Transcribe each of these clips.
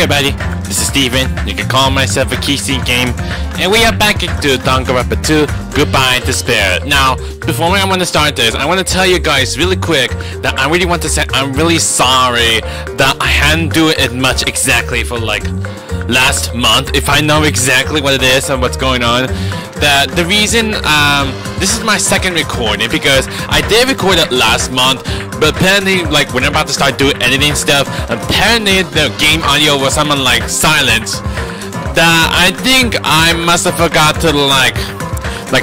Hey everybody, this is Steven. You can call myself a Keyseed Game, and we are back into Danganronpa 2, Goodbye Despair. Now, before I want to start this, I want to tell you guys really quick that I really want to say I'm really sorry that I hadn't do it much exactly for like last month. If I know exactly what it is and what's going on, that the reason this is my second recording because I did record it last month, but apparently like when I'm about to start doing editing stuff, apparently the game audio was something like silent that I think I must have forgot to like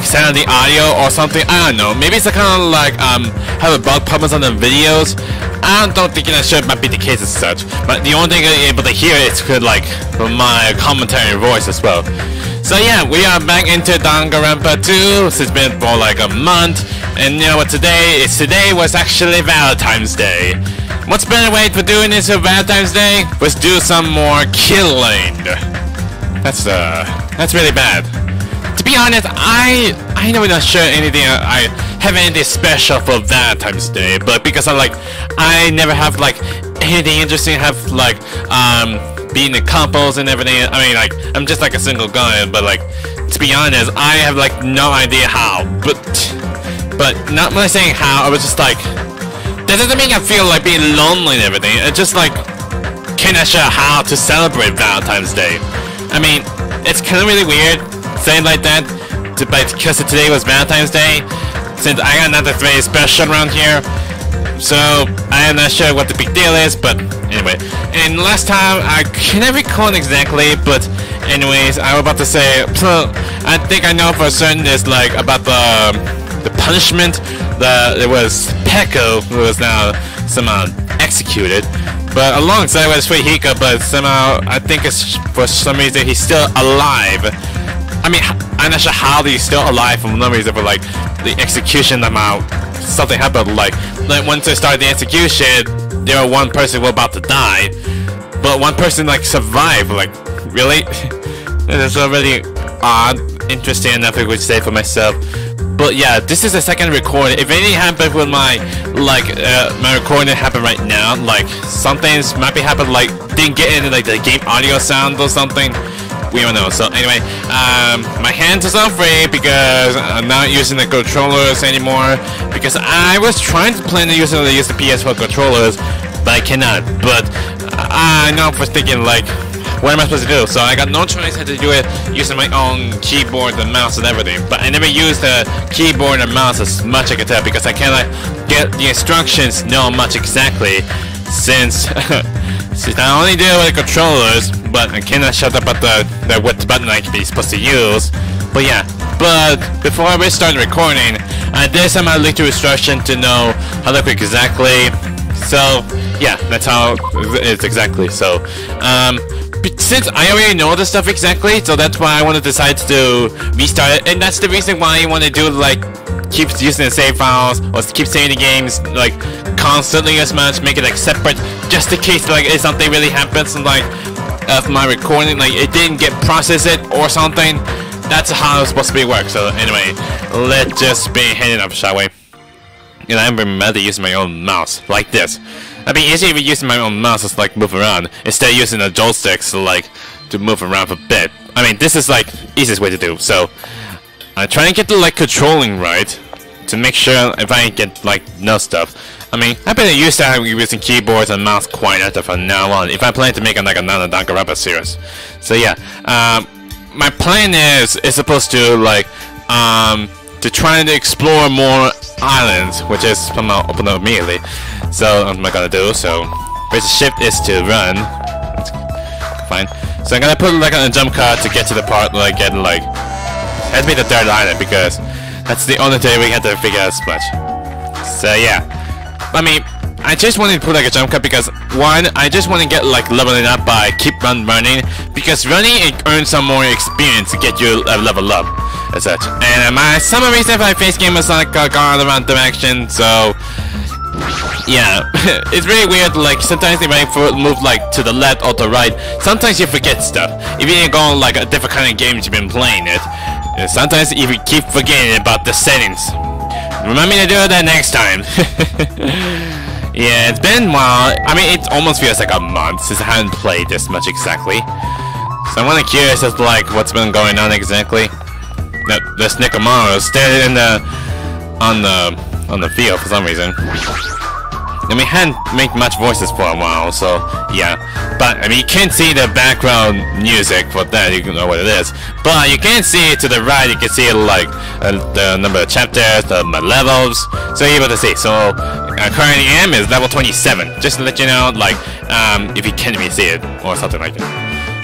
send out the audio or something. I don't know, maybe it's kind of like have a bug problems on the videos. I don't think that should might be the case as such, but the only thing I'm able to hear is good like from my commentary voice as well. So yeah, we are back into Danganronpa 2. It's been for like a month, and you know what today is? Today was actually Valentine's Day. What's better way for doing this for Valentine's Day? Was do some more killing. That's really bad. To be honest, I never not sure anything. I have anything special for Valentine's Day, but because I never have like anything interesting. Have like being in couples and everything. I mean, like I'm just like a single guy, but like to be honest, I have like no idea how. But not when I'm saying how, I was just like that doesn't mean I feel like being lonely and everything. It's just like kinda sure how to celebrate Valentine's Day. I mean, it's kind of really weird saying like that, but because today was Valentine's Day, since I got nothing very special around here, so I am not sure what the big deal is. But anyway, and last time I can't recall exactly, but anyways, I was about to say, I think I know for certain is like about the punishment. It was Peko who was now somehow executed, but alongside was Hika, but somehow I think it's for some reason he's still alive. I mean, I'm not sure how he's still alive for no reason, but like the execution amount, something happened. Like once they started the execution, there was one person who was about to die, but one person like survived. Like really, it's a really odd, interesting enough I would say for myself. But yeah, this is the second recording. If anything happened with my my recording happened right now, like something might be happened, like didn't get into like the game audio sound or something. We don't know. So anyway, my hands are so free because I'm not using the controllers anymore, because I was trying to plan to use the PS4 controllers, but I cannot. But I know for thinking like, what am I supposed to do? So I got no choice how to do it using my own keyboard and mouse and everything. But I never used the keyboard and mouse as much as I could tell, because I can't like get the instructions know much exactly, since since I only deal with the controllers, but I cannot shut up about the what button I can be supposed to use. But yeah, but before I start recording, I did some little instruction to know how to click exactly. So yeah, that's how it's exactly. So since I already know the stuff exactly, so that's why I want to decide to restart it, and that's the reason why I want to do like keep using the save files or keep saving the games like constantly as much, make it like separate, just in case like if something really happens and like of my recording, like it didn't get processed or something. That's how it's supposed to be work. So anyway, let's just be heading up, shall we? And I'm remember using my own mouse like this. I mean, easier even using my own mouse is like move around instead of using the joysticks to move around a bit. I mean, this is like easiest way to do. So I'm trying to get the like controlling right to make sure if I get like no stuff. I mean, I've been used to using keyboards and mouse quite often from now on, if I plan to make like another Danganronpa series. So yeah, my plan is supposed to like to try to explore more islands, which is somehow open up immediately. So I'm not gonna do. So where's the shift is to run. That's fine. So I'm gonna put like a jump cut to get to the part where I get like has to be the third island, because that's the only thing we have to figure out as much. So yeah, I mean, I just wanted to put like a jump cut because one, I just want to get like leveling up by keep running, because running it earns some more experience to get you level up as such. And my some reason if I face game was like gone around direction, so yeah, it's really weird. Like sometimes if I move like to the left or the right, sometimes you forget stuff. If you go on like a different kind of games you've been playing it, sometimes if you keep forgetting about the settings. Remember me to do that next time. Yeah, it's been a while. I mean, it almost feels like a month since I haven't played this much exactly. So I'm kind of curious as to like what's been going on exactly. No, this Nekomaru standing in on the field for some reason. I mean, hadn't made much voices for a while, so yeah. But I mean, you can't see the background music for that. You can know what it is. But you can see it to the right. You can see like the number of chapters, the levels. So you're able to see. So current AM is level 27. Just to let you know, like if you can't even see it or something like that.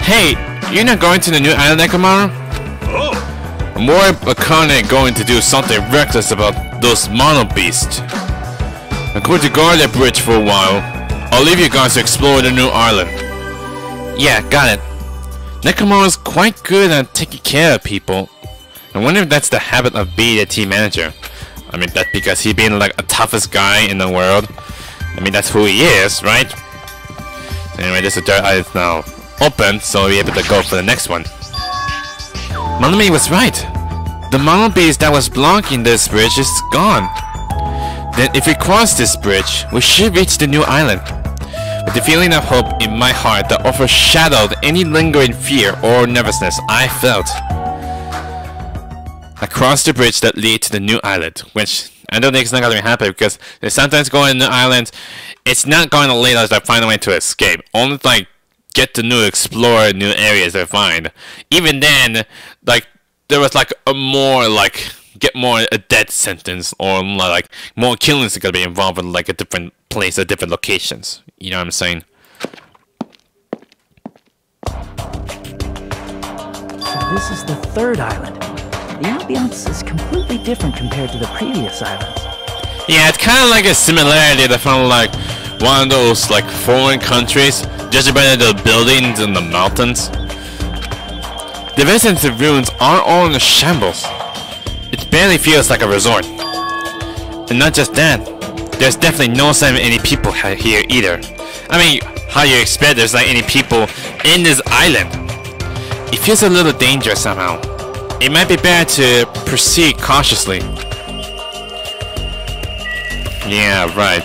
Hey, you're not going to the new island, Nekomaru? Oh. More Akane going to do something reckless about those mono beasts. I'm going to guard that bridge for a while. I'll leave you guys to explore the new island. Yeah, got it. Nekomaru's quite good at taking care of people. I wonder if that's the habit of being a team manager. I mean, that's because he's been like the toughest guy in the world. I mean, that's who he is, right? Anyway, this third eye is now open, so we'll be able to go for the next one. Manami was right. The mono beast that was blocking this bridge is gone. Then if we cross this bridge, we should reach the new island. With the feeling of hope in my heart that overshadowed any lingering fear or nervousness I felt. I crossed the bridge that leads to the new island, which I don't think it's not going to happen because they sometimes go in the island, it's not going to lead us to find a way to escape. Only like get to explore new areas they find. Even then, like there was like a more like get more a death sentence or like more killings are gonna be involved in like a different place or different locations. You know what I'm saying? So this is the third island. The ambiance is completely different compared to the previous islands. Yeah, it's kind of like a similarity to from like one of those like foreign countries, judging by the buildings and the mountains. The residents' ruins are all in a shambles. It barely feels like a resort. And not just that, there's definitely no sign of any people here either. I mean, how you expect there's like any people in this island? It feels a little dangerous somehow. It might be better to proceed cautiously. Yeah, right.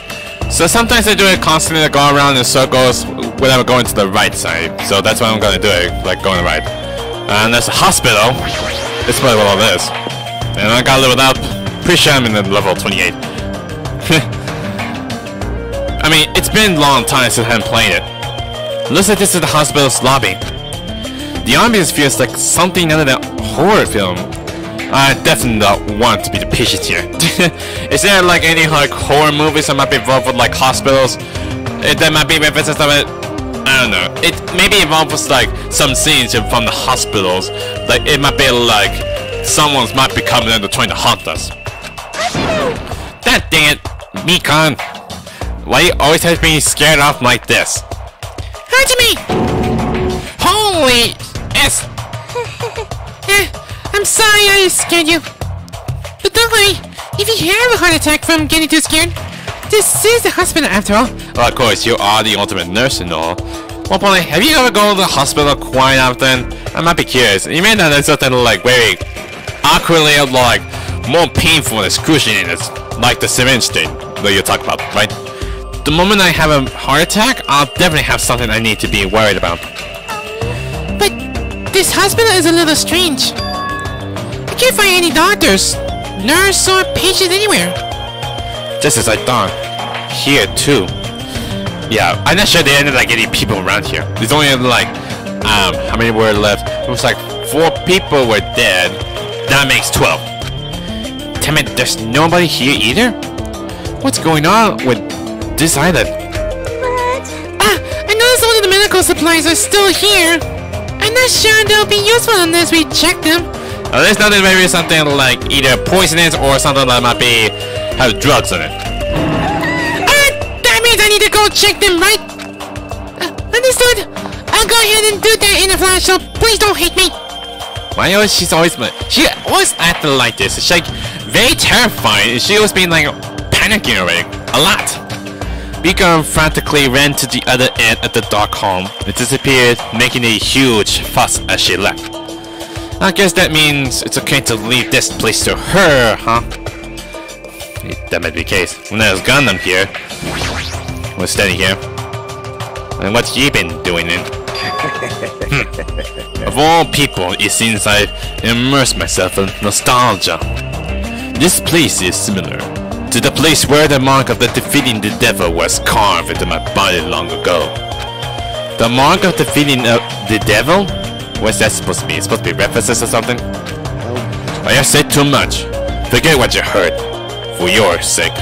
So sometimes I do it constantly, to go around in circles without going to the right side. So that's why I'm gonna do it, like going right. And there's a hospital. This is probably what all this. And I got leveled up. Pretty sure I'm in the level 28. I mean, it's been a long time since I haven't played it. Looks like this is the hospital's lobby. The ambience feels like something out of that horror film. I definitely don't want to be the patient here. Is there like any like horror movies that might be involved with like hospitals? That might be references of it. I don't know. It maybe involved with like some scenes from the hospitals. Like it might be like someone's might be coming in to trying to haunt us. That dang it, Mikan. Why you always have to be scared off like this? Hajime! Holy S! I'm sorry I scared you. But don't worry, if you have a heart attack from getting too scared, this is the hospital after all. Well, of course, you are the ultimate nurse and all. Well, Polly, have you ever gone to the hospital quite often? I might be curious. You may not know something like very awkwardly, like more painful and excruciating, like the syringe thing that you talk about, right? The moment I have a heart attack, I'll definitely have something I need to be worried about. But this hospital is a little strange. I can't find any doctors, nurse, or patients anywhere. Just as I thought. Here too. Yeah, I'm not sure there are like any people around here. There's only like how many were left? It was like 4 people were dead. That makes 12. Damn it, there's nobody here either? What's going on with this island? What? I noticed all of the medical supplies are still here. I'm not sure they'll be useful unless we check them. There's nothing, maybe something like either poisonous or something that might be have drugs in it. That means I need to go check them, right? Understood. I'll go ahead and do that in a flash, so please don't hate me. Why always she always acting like this? It's like very terrifying. She always been like panicking already a lot. Bika frantically ran to the other end of the dark hall and disappeared, making a huge fuss as she left. I guess that means it's okay to leave this place to her, huh? That might be the case. When there's Gundam here. was standing here. And what's he been doing in? Of all people, it seems I immerse myself in nostalgia. This place is similar to the place where the mark of the defeating the devil was carved into my body long ago. The mark of defeating the devil? What's that supposed to be? It's supposed to be references or something? I have said too much. Forget what you heard. For your sake.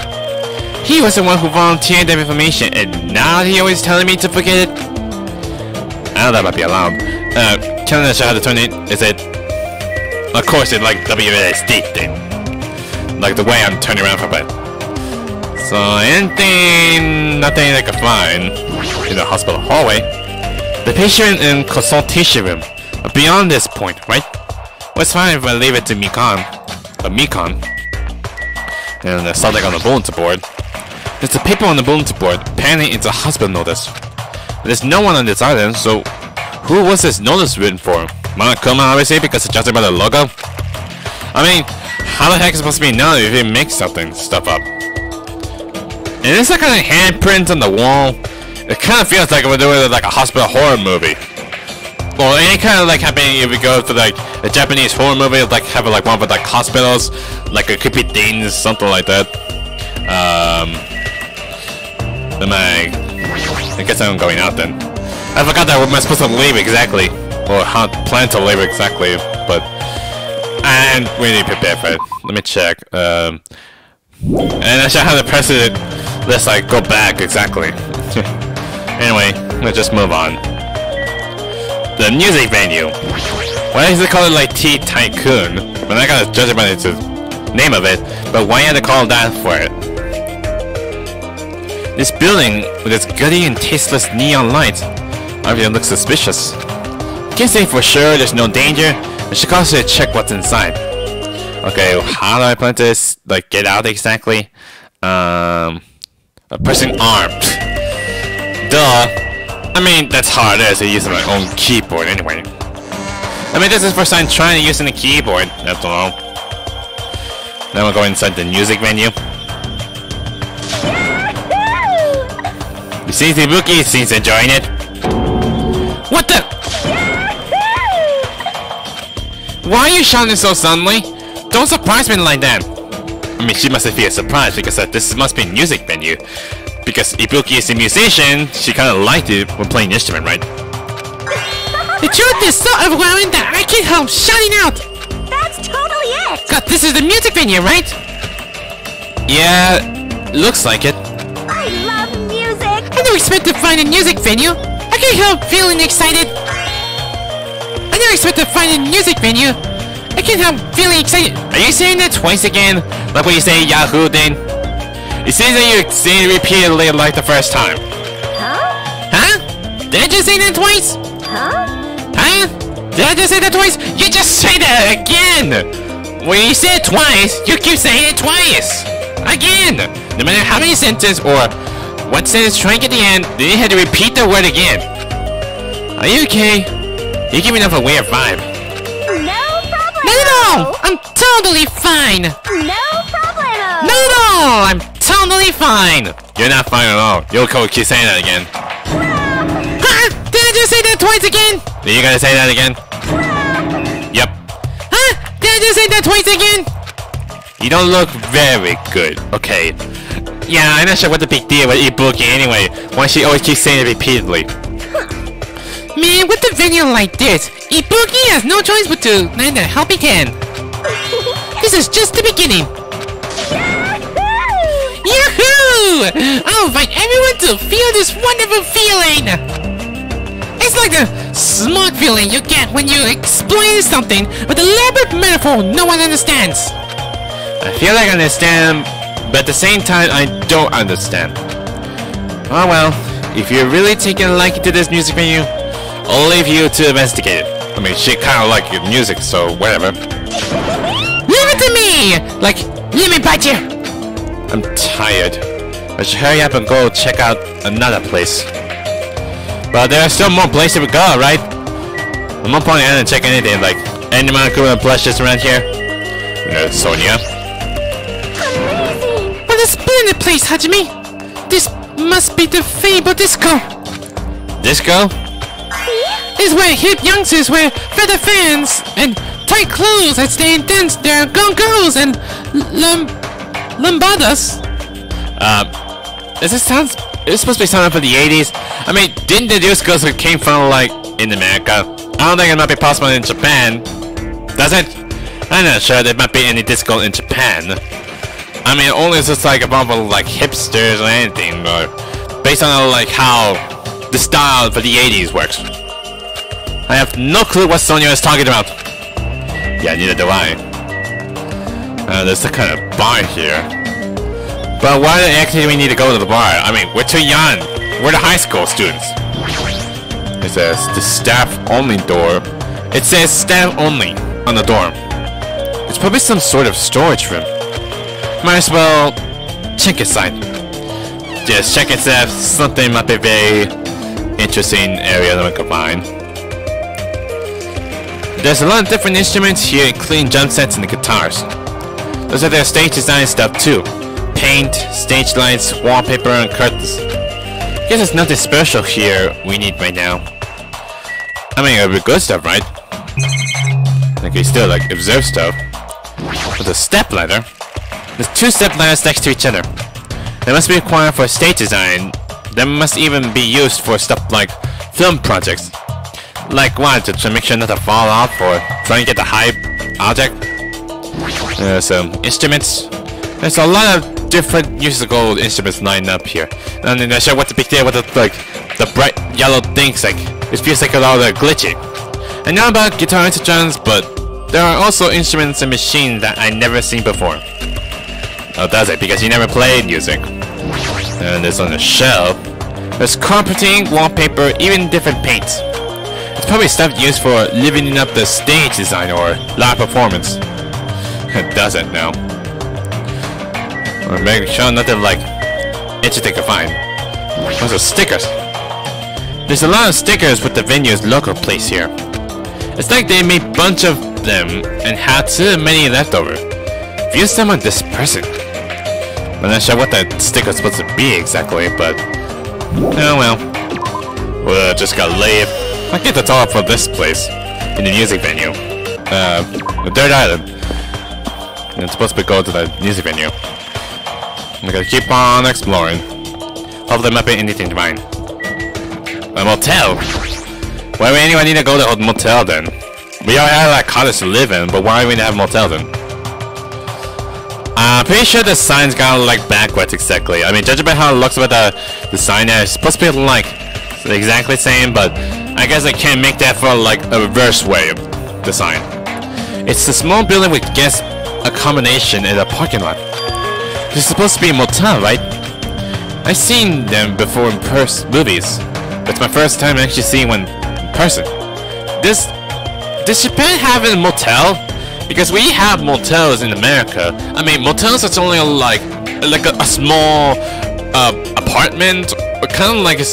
He was the one who volunteered that information, and now he always telling me to forget it. I know that might be allowed. Can I show how to turn it? Is it? Of course, it's like WSD thing. Like the way I'm turning around from it. So nothing I can find in the hospital hallway. The patient and consultation room are beyond this point, right? Well, it's fine if I leave it to Mikon. And there's something on the bulletin board. There's the paper on the bulletin board. Apparently it's a hospital notice. There's no one on this island, so who was this notice written for? Monokuma, obviously, because it's judged by the logo? I mean, how the heck is it supposed to be known if you make stuff up? And there's that kind of handprint on the wall. It kind of feels like we're doing like a hospital horror movie. Well, any kind of like happening if we go to like a Japanese horror movie, like having like one with like hospitals, like a creepy things, something like that. I guess I'm going out then. I forgot that we're supposed to leave exactly, or how to plan to leave exactly, but I'm really prepared for it. Let me check. And I should have the precedent. Let's like go back exactly. Anyway, let's just move on. The music venue. Why is it called like Tea Tycoon? We're not gonna judge it by the name of it, but why had to call that for it? This building with its gutty and tasteless neon lights, everything looks suspicious. Can't say for sure there's no danger. I should also check what's inside. Okay, how do I plan to like get out exactly? Pressing armed. Duh. I mean, that's hard as to use my own keyboard anyway. I mean, this is the first time trying to use a keyboard, after all. Now we'll go inside the music venue. You see Ibuki seems enjoying it. What the? Why are you shouting so suddenly? Don't surprise me like that. I mean, she must feel surprised because this must be a music venue. Because Ibuki is a musician, she kind of liked it when playing an instrument, right? The truth is so overwhelming that I can't help shouting out! That's totally it! God, this is the music venue, right? Yeah, looks like it. I love music! I never expect to find a music venue! I can't help feeling excited! I never expect to find a music venue! I can't help feeling excited! Are you saying that twice again? Like when you say Yahoo then? It seems that you say it repeatedly like the first time. Huh? Huh? Did I just say that twice? Huh? Huh? Did I just say that twice? You just say that again! When you say it twice, you keep saying it twice! Again! No matter how many sentences or what sentence trying at the end, then you had to repeat the word again. Are you okay? You're giving off a weird vibe. No problem! Not at all! I'm totally fine! No problem! Not at all! I'm totally fine! You're not fine at all. Yoko, keep saying that again. Huh? Did I just say that twice again? Are you gonna say that again? Yep. Huh? Did I just say that twice again? You don't look very good. Okay. Yeah, I'm not sure what the big deal with Ibuki anyway. Why she always keeps saying it repeatedly. Man, with the venue like this, Ibuki has no choice but to lend a helping hand. This is just the beginning. Yahoo! I'll invite everyone to feel this wonderful feeling. It's like the smug feeling you get when you explain something with an elaborate metaphor no one understands. I feel like I understand, but at the same time I don't understand. Oh well, if you're really taking a liking to this music venue, I'll leave you to investigate it. I mean, she kind of like your music, so whatever. Leave it to me! Like, let me bite you! I'm tired. I should hurry up and go check out another place. But there are still more places to go, right? I'm not planning on checking anything, like any cool plushes around here. No, Sonia. Amazing! What a splendid place, Hajime! This must be the Fable Disco. Disco? Is where hip youngsters wear feather fans and tight clothes and stay and dance their gongos and lambadas. It's supposed to be something for the 80s. I mean, didn't the discos that came from like in America? I don't think it might be possible in Japan. Does it? I'm not sure there might be any disco in Japan. I mean, only it's just like about like hipsters or anything, or based on like how the style for the 80s works. I have no clue what Sonia is talking about. Yeah, neither do I. There's a kind of bar here. But why actually do we need to go to the bar? I mean, we're too young. We're the high school students. It says the staff only door. It says staff only on the door. It's probably some sort of storage room. Might as well check inside. Just check it if something might be a very interesting area that we can find. There's a lot of different instruments here, including drum sets and the guitars. Those are their stage design stuff too. Paint, stage lights, wallpaper, and curtains. Guess there's nothing special here we need right now. I mean, it'll be good stuff, right? Okay, still like observe stuff. With a step ladder. There's 2 step ladders next to each other. They must be required for stage design. They must even be used for stuff like film projects. Like what? To make sure not to fall off or try and get the high object? Some instruments. There's a lot of different musical instruments lined up here. And I'm not sure what the big deal with the bright yellow things like. It feels like a lot of glitchy. I know about guitars and drums, but there are also instruments and machines that I never seen before. Oh, does it? Because you never played music. And there's on the shelf. There's carpeting, wallpaper, even different paints. It's probably stuff used for livening up the stage design or live performance. It doesn't now. Or make sure nothing like interesting to find. Also stickers. There's a lot of stickers with the venue's logo placed here. It's like they made a bunch of them and had too many left over. View some on this person. I'm not sure what that sticker's supposed to be exactly, but oh well. We'll just gotta leave. I get the top for this place in the music venue. The third island. And it's supposed to go to the music venue. I'm gonna keep on exploring. Hopefully there might be anything to find. A motel? Why would anyone need to go to a motel then? We already have like cottage to live in, but why do we need to have a motel then? I'm pretty sure the sign's got like backwards exactly. I mean, judging by how it looks with the sign there, it's supposed to be like exactly the same, but I guess I can't make that for like a reverse way of the sign. It's a small building with guest accommodation in a parking lot. It's supposed to be a motel, right? I've seen them before in movies, but it's my first time actually seeing one in person. Does Japan have a motel? Because we have motels in America. I mean, motels it's only like a small apartment, or kind of like a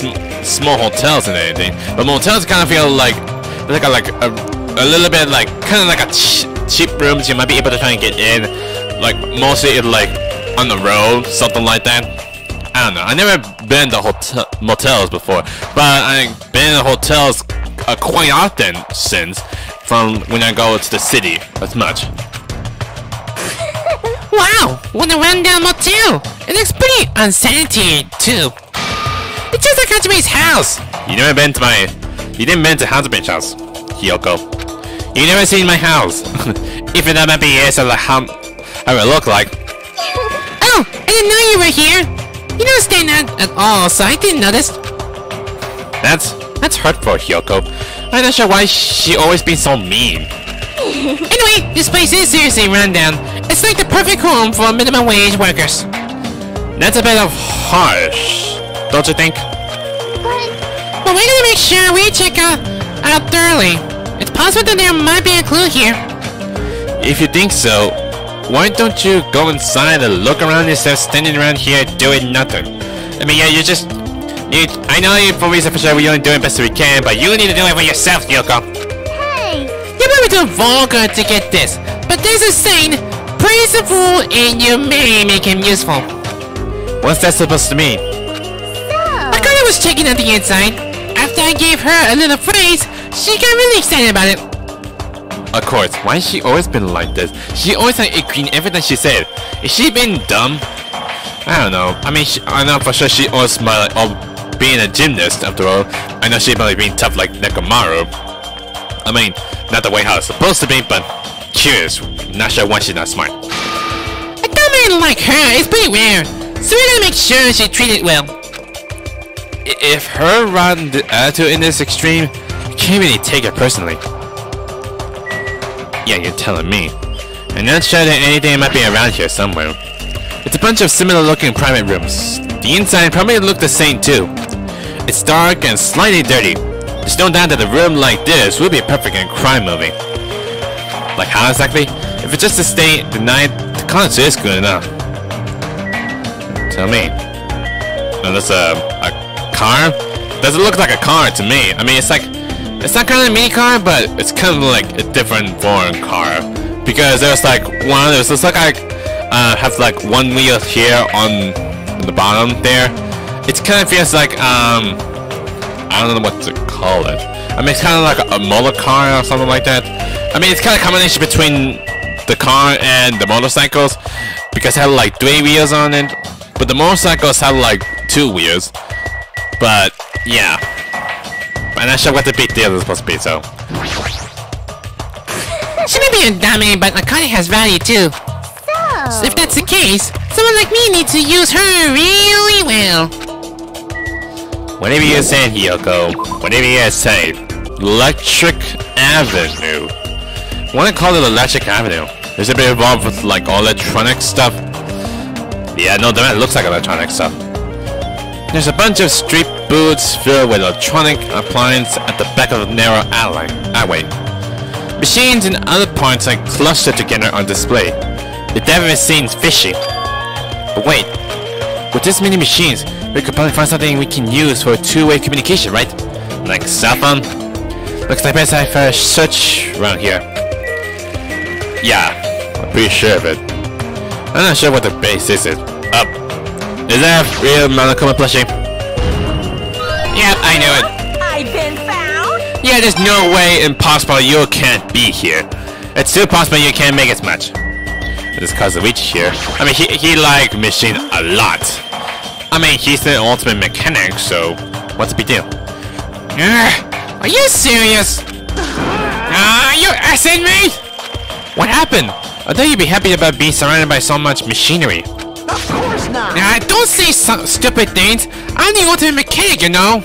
small hotels and anything. But motels kind of feel like a little bit like kind of like a cheap rooms you might be able to try and get in, like mostly in like on the road, something like that. I don't know. I never been to motels before, but I've been in hotels quite often since. From when I go to the city as much. Wow! What a rundown motel! It looks pretty unsanitary too. It's just like Hajime's house! You didn't been to Hajime's house, Hyoko. You never seen my house. If that might be it, so like how it look like. Oh! I didn't know you were here! You don't stand out at all, so I didn't notice. That's hurtful, Hyoko. I'm not sure why she always been so mean. Anyway, this place is seriously rundown. It's like the perfect home for minimum wage workers. That's a bit of harsh, don't you think? But we're gonna make sure we check out thoroughly. It's possible that there might be a clue here. If you think so, why don't you go inside and look around instead of standing around here doing nothing? I mean, yeah, I know you for reason for sure we're only doing best we can, but you need to do it for yourself, Yoko. Hey! You're probably too vulgar to get this, but there's a saying, praise the fool and you may make him useful. What's that supposed to mean? was checking out the inside. After I gave her a little praise, she got really excited about it. Of course, why has she always been like this? She always like agreeing everything she said. Is she being dumb? I don't know. I mean, I know for sure she always smiled like, oh, being a gymnast after all. I know she's probably being tough like Nekomaru. I mean, not the way how it's supposed to be, but curious. Not sure why she's not smart. A dumb man like her is pretty rare, so we're gonna make sure she's treated well. If her rotten attitude in this extreme, you can't really take it personally. Yeah, you're telling me. I'm not sure that anything might be around here somewhere. It's a bunch of similar looking private rooms. The inside probably look the same too. It's dark and slightly dirty. There's no doubt that a room like this would be perfect in a crime movie. Like how exactly? If it's just to stay the night, the concert is good enough. Tell me. Oh, that's a car? Doesn't look like a car to me. I mean, it's not kind of a mini car, but it's kind of like a different foreign car. Because there's like one, there's just like I have like one wheel here on the bottom there. It kind of feels like I don't know what to call it. I mean, it's kind of like a motor car or something like that. I mean, it's kind of a combination between the car and the motorcycles because it had like 3 wheels on it, but the motorcycles have like 2 wheels. But yeah, I'm not sure what the big deal is supposed to be. So she may be a dummy, but Akane has value too. So if that's the case, someone like me needs to use her really well. Whatever you say, Hiyoko. Whatever you say. Electric Avenue. Wanna call it Electric Avenue? Is it bit involved with like all electronic stuff? Yeah, no, that looks like electronic stuff. There's a bunch of street booths filled with electronic appliances at the back of a narrow alleyway. Machines and other parts are clustered together on display. It definitely seems fishy. But wait, with this many machines, we could probably find something we can use for two-way communication, right? Like a cell phone? Looks like best I first search around here. Yeah, I'm pretty sure of it. I'm not sure what the base is. Up. Is that a real Monokuma plushie? Yep, I knew it. I've been found. Yeah, there's no way impossible you can't be here. It's still possible you can't make as much. This Kazuichi here. I mean, he like machine a lot. I mean, he's the ultimate mechanic, so what's the big deal? Are you serious? Are you asking me? What happened? I thought you'd be happy about being surrounded by so much machinery. Of course not. Don't say stupid things. I'm the ultimate mechanic, you know.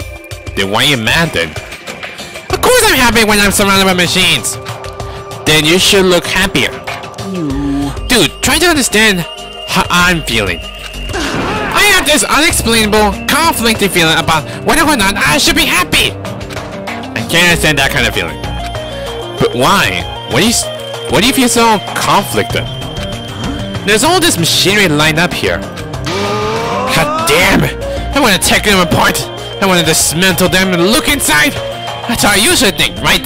Then why are you mad then? Of course I'm happy when I'm surrounded by machines. Then you should look happier. Dude, try to understand how I'm feeling. I have this unexplainable, conflicting feeling about whether or not I should be happy. I can't understand that kind of feeling. But why? What do you feel so conflicted? There's all this machinery lined up here. God damn! I want to take them apart. I want to dismantle them and look inside. That's how you should think, right?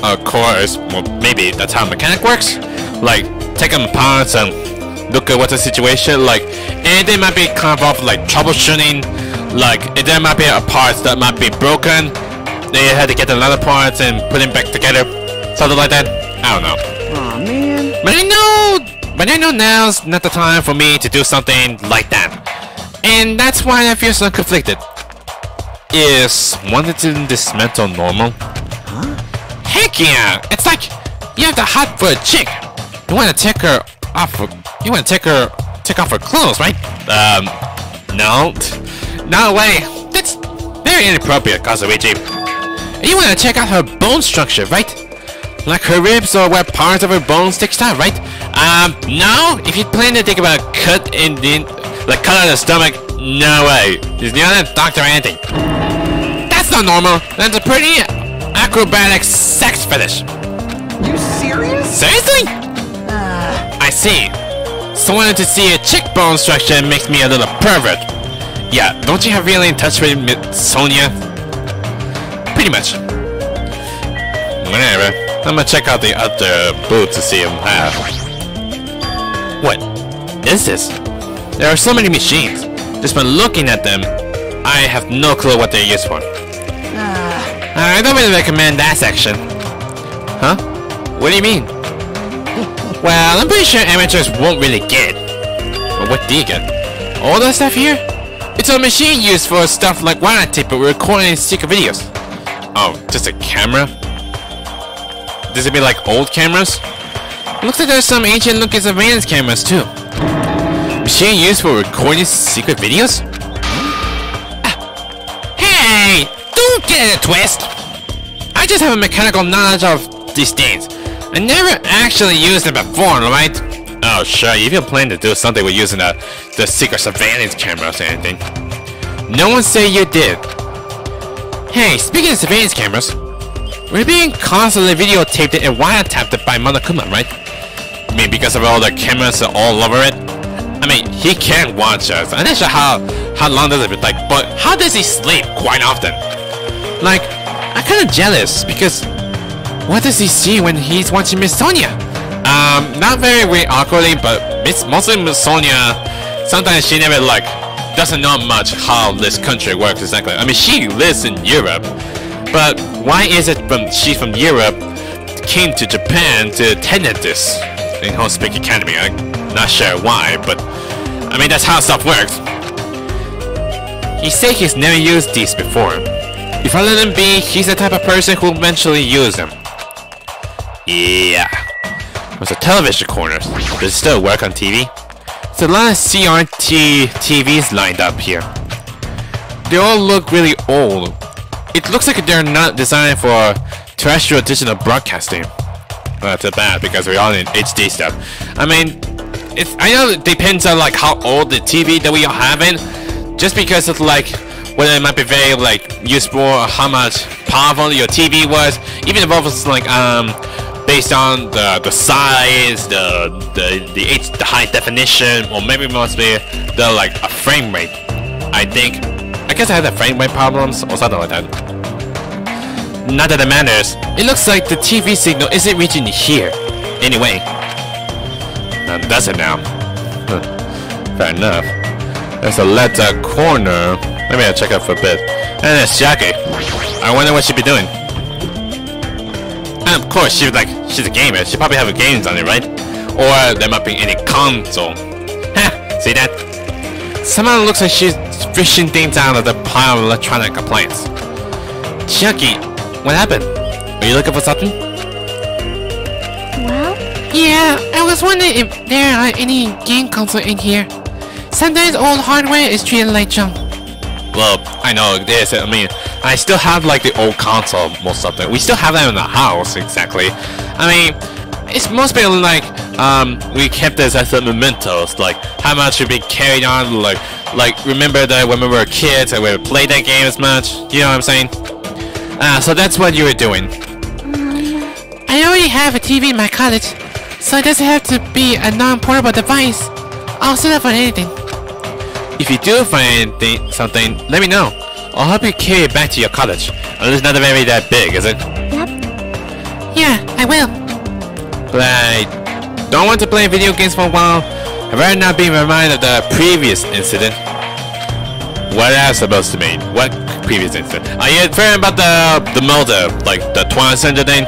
Of course. Well, maybe that's how mechanic works. Like, take them apart and look at what's the situation. Like, anything might be kind of like troubleshooting. Like, there might be a parts that might be broken. They had to get another parts and put them back together. Something like that. I don't know. Aw, man. But I know now's not the time for me to do something like that. And that's why I feel so conflicted. Is wanting to dismantle normal? Heck yeah! It's like you have to hunt for a chick. You want to take her off. You want to take off her clothes, right? No. No way. That's very inappropriate, Kazuichi. You want to check out her bone structure, right? Like her ribs or where parts of her bones sticks out, right? No. If you plan to take about a cut in the, like cut out the stomach, no way. There's not a doctor or anything. That's not normal. That's a pretty acrobatic sex fetish. You serious? Seriously? I see. So wanting to see a chick bone structure makes me a little pervert. Yeah, don't you have really in touch with Sonia? Pretty much. Whatever. I'm gonna check out the other booth to see if I have. What is this? There are so many machines. Just by looking at them, I have no clue what they're used for. I don't really recommend that section. Huh? What do you mean? Well, I'm pretty sure amateurs won't really get it. But what do you get? All that stuff here? It's a machine used for stuff like wiretape, but we're recording secret videos. Oh, just a camera? Does it be like old cameras? Looks like there's some ancient looking surveillance cameras too. Machine used for recording secret videos? Hey! Don't get it a twist! I just have a mechanical knowledge of these things. I never actually used them before, right? Oh sure, you even plan to do something with using the secret surveillance cameras or anything. No one say you did. Hey, speaking of surveillance cameras, we're being constantly videotaped and wiretapped by Monokuma, right? I mean, because of all the cameras all over it? I mean, he can't watch us. I'm not sure how long does it like, but how does he sleep quite often? Like, I'm kinda jealous because what does he see when he's watching Miss Sonia? Not very awkwardly, but mostly Miss Sonia, sometimes she never like doesn't know much how this country works exactly. I mean, she lives in Europe, but why is it she's from Europe came to Japan to attend this in Home Speak Academy? I'm not sure why, but I mean that's how stuff works. He said he's never used these before. If I let him be, he's the type of person who'll eventually use them. Yeah. There's a television corner. Does it still work on TV? There's a lot of CRT TVs lined up here. They all look really old. It looks like they're not designed for terrestrial digital broadcasting. Well, that's bad because we're all in HD stuff. I mean, I know it depends on like how old the TV that we are having. Just because it's like whether it might be very like useful or how much powerful your TV was. Even if it was like based on the size, the high definition, or maybe mostly the like a frame rate. I guess I had the frame rate problems or something like that. Not that it matters. It looks like the TV signal isn't reaching here. Anyway, does it now? Fair enough. There's a letter corner. Let me check out for a bit. And there's Jackie. I wonder what she'd be doing. And of course, she's a gamer. She probably have games on it, right? Or there might be any console. Ha! See that? Somehow it looks like she's fishing things out of the pile of electronic appliances. Chucky, what happened? Are you looking for something? Well? Yeah, I was wondering if there are any game consoles in here. Sometimes old hardware is treated like junk. Well, I know this. I mean, I still have like the old console, most of them. We still have that in the house, exactly. I mean, it's mostly like we kept this as a mementos, like how much we've been carried on, like remember that when we were kids and we would play that game as much. You know what I'm saying? So that's what you were doing. I already have a TV in my cottage, so it doesn't have to be a non-portable device. I'll set up for anything. If you do find something, let me know. I'll help you carry it back to your cottage. It's not very that big, is it? Yep. Yeah, I will. But I don't want to play video games for a while. I'd rather not be reminded of the previous incident. What else supposed to mean? What previous incident? Are you inferring about the motor, like the 20th century thing?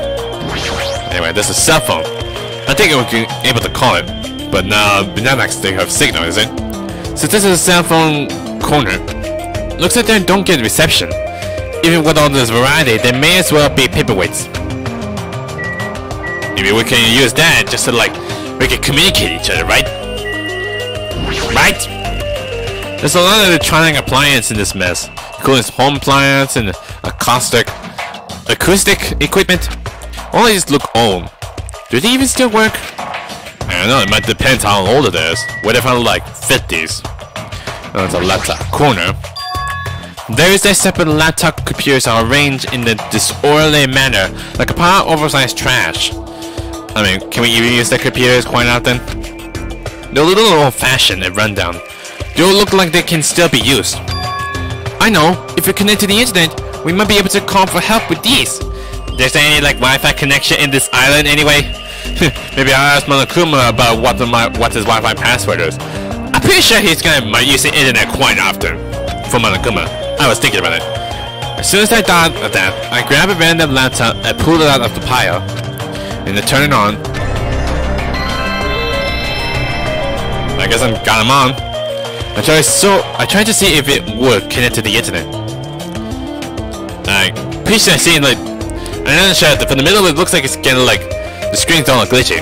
Anyway, there's a cell phone. I think we'll be able to call it. But no, not like they have signal, is it? So this is a cell phone corner. Looks like they don't get reception. Even with all this variety, they may as well be paperweights. Maybe we can use that just to like we can communicate each other, right? Right? There's a lot of electronic appliances in this mess, including home appliances and acoustic equipment. All these look old. Do they even still work? I don't know, it might depend how old it is. What if I'm like 50s? There's a laptop corner. There is a separate laptop computers are arranged in a disorderly manner, like a pile of oversized trash. I mean, can we even use the computers quite often? They're a little old-fashioned and rundown. They all look like they can still be used. I know, if we connect to the internet, we might be able to call for help with these. There's any like Wi-Fi connection in this island anyway? Maybe I'll ask Monokuma about what his Wi-Fi password is. I'm pretty sure he's gonna use the internet quite often. For Monokuma. I was thinking about it. As soon as I thought of that, I grabbed a random laptop and pulled it out of the pile. And I turned it on. I guess I got him on. I tried to see if it would connect to the internet. I pretty sure I see it like another shot from the middle. It looks like it's getting like the screen's all glitchy.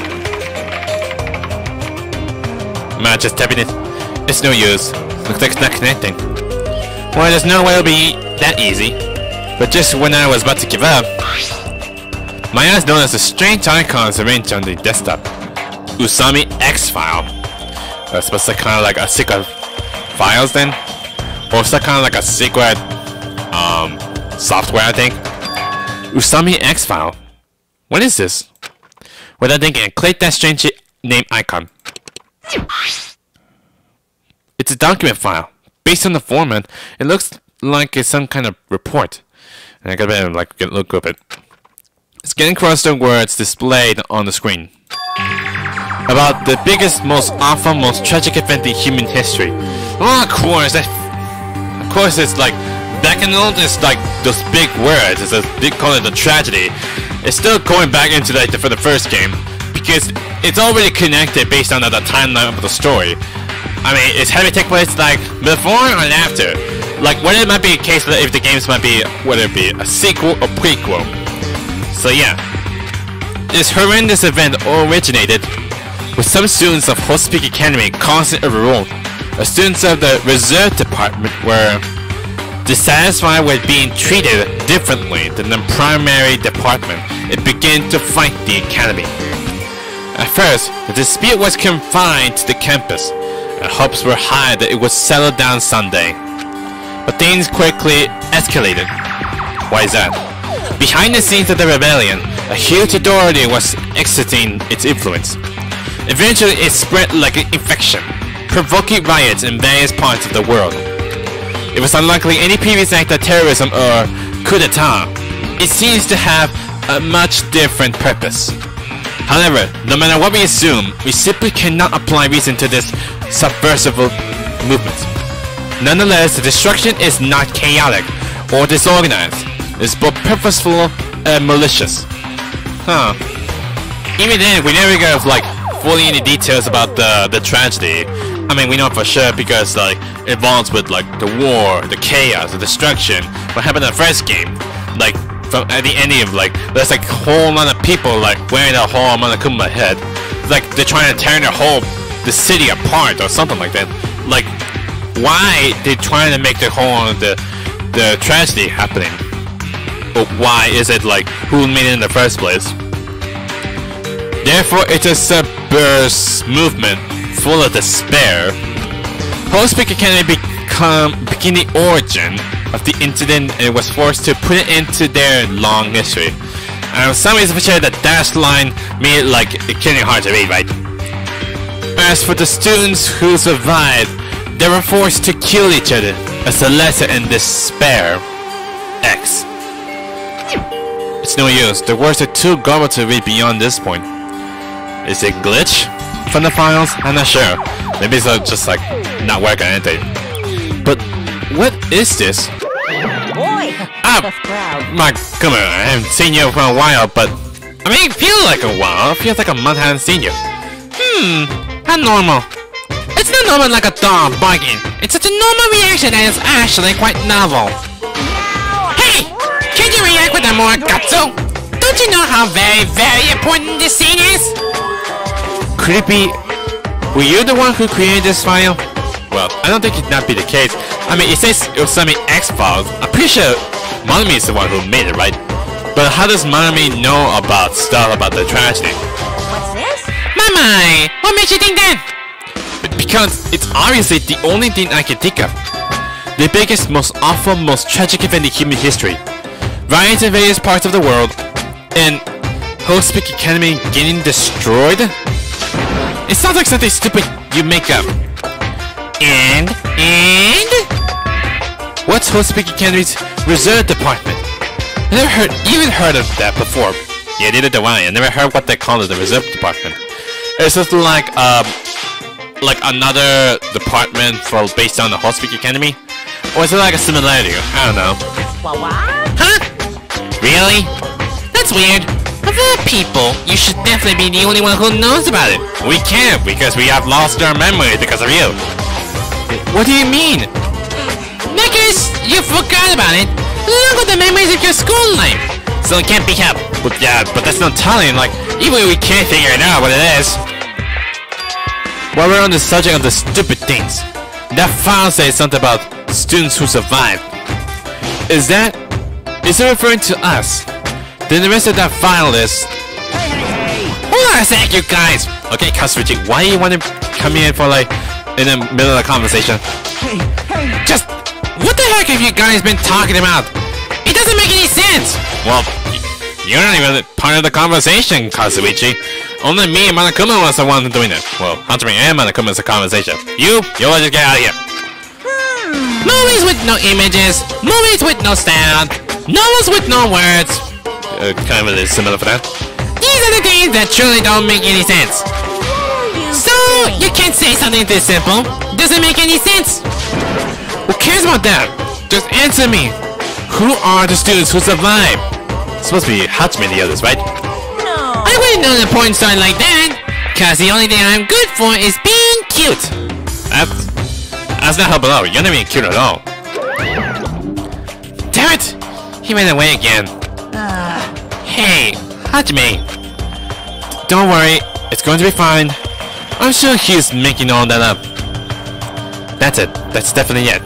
I'm not just tapping it. It's no use. Looks like it's not connecting. Well, there's no way it'll be that easy. But just when I was about to give up, my eyes noticed a strange icons arranged on the desktop. Usami X file. That's supposed to kind of like a secret files then, or is that kind of like a secret software? I think. Usami X file. What is this? Without thinking, click that strange name icon. It's a document file. Based on the format, it looks like it's some kind of report. And I gotta like look up it. It's getting across the words displayed on the screen about the biggest, most awful, most tragic event in human history. Oh, of course, it's like back in old, it's like those big words. It's a big call it a tragedy. It's still going back into like for the first game because it's already connected based on the timeline of the story. I mean, it's having take place like before and after. Like whether it might be a case that if the games might be whether it be a sequel or prequel. So yeah, this horrendous event originated with some students of Hospic Academy causing a revolt. The students of the reserve department were dissatisfied with being treated differently than the primary department. It began to fight the academy. At first, the dispute was confined to the campus, and hopes were high that it would settle down someday. But things quickly escalated. Why is that? Behind the scenes of the rebellion, a huge authority was exerting its influence. Eventually, it spread like an infection, provoking riots in various parts of the world. It was unlikely any previous act of terrorism or coup d'etat. It seems to have a much different purpose. However, no matter what we assume, we simply cannot apply reason to this subversive movement. Nonetheless, the destruction is not chaotic or disorganized. It's both purposeful and malicious. Even then, we never got like fully any details about the tragedy. I mean, we know for sure because like it involves with like the war, the chaos, the destruction. What happened in the first game? Like from at the ending of like there's like a whole lot of people like wearing a whole amount of Kumba head. Like they're trying to tear the city apart or something like that. Like why they trying to make the whole the tragedy happening? Or why is it like who made it in the first place? Therefore, it's a subversive movement full of despair. Hospic Academy became the origin of the incident and was forced to put it into their long history. And for some reason, for sure, that dashed line made it like it getting hard to read, right? As for the students who survived, they were forced to kill each other as a lesson in despair. X. It's no use. The words are too garbled to read beyond this point. Is it glitch from the files? I'm not sure. Maybe it's just like not working or anything. But what is this? Boy, Mark, come on. I haven't seen you for a while, but I mean, it feels like a while. It feels like a month I haven't seen you. How normal. It's not normal like a dog barking. It's such a normal reaction that is actually quite novel. Hey! Can you react with a more gutso? Don't you know how very, very important this scene is? Creepy. Were you the one who created this file? Well, I don't think it not be the case. I mean, it says Usami X files. I'm pretty sure Manami is the one who made it, right? But how does Manami know about stuff about the tragedy? what's this? My! What makes you think that? Because it's obviously the only thing I can think of. The biggest, most awful, most tragic event in human history. Riots in various parts of the world, and Hospic Academy getting destroyed? It sounds like something stupid you make up. And? What's Hospic Academy's reserve department? I never even heard of that before. Yeah, neither do I. I never heard what they call it, the reserve department. It's just like another department based on the Hospic Academy. Or is it like a similarity? I don't know. What? Huh? Really? That's weird. Of all people, you should definitely be the only one who knows about it. We can't because we have lost our memory because of you. What do you mean? Because you forgot about it. Look at the memories of your school life. So it can't be helped. But yeah, but that's not telling. Like, even we can't figure it out what it is. While we're on the subject of the stupid things, that file says something about students who survived. Is it referring to us? Then the rest of that file is... Hold on a sec, you guys. Okay, Kasuichi, why do you want to come in for like, in the middle of the conversation? Just, what the heck have you guys been talking about? It doesn't make any sense. Well, you're not even part of the conversation, Kasuichi. Only me and Monokuma was the one doing it. Well, Hunter and Monokuma is the conversation. You'll just get out of here. Movies with no images, movies with no sound, novels with no words. Kind of similar for that. These are the things that truly don't make any sense. So, you can't say something this simple. Doesn't make any sense. Who cares about that? Just answer me. Who are the students who survived? It's supposed to be Hajime and the others, right? No. I wouldn't know the point star like that, cause the only thing I'm good for is being cute. That's not helping out. You're not even cute at all. Damn it! He ran away again. Hey, Hajime. Don't worry, it's going to be fine. I'm sure he's making all that up. That's it. That's definitely it.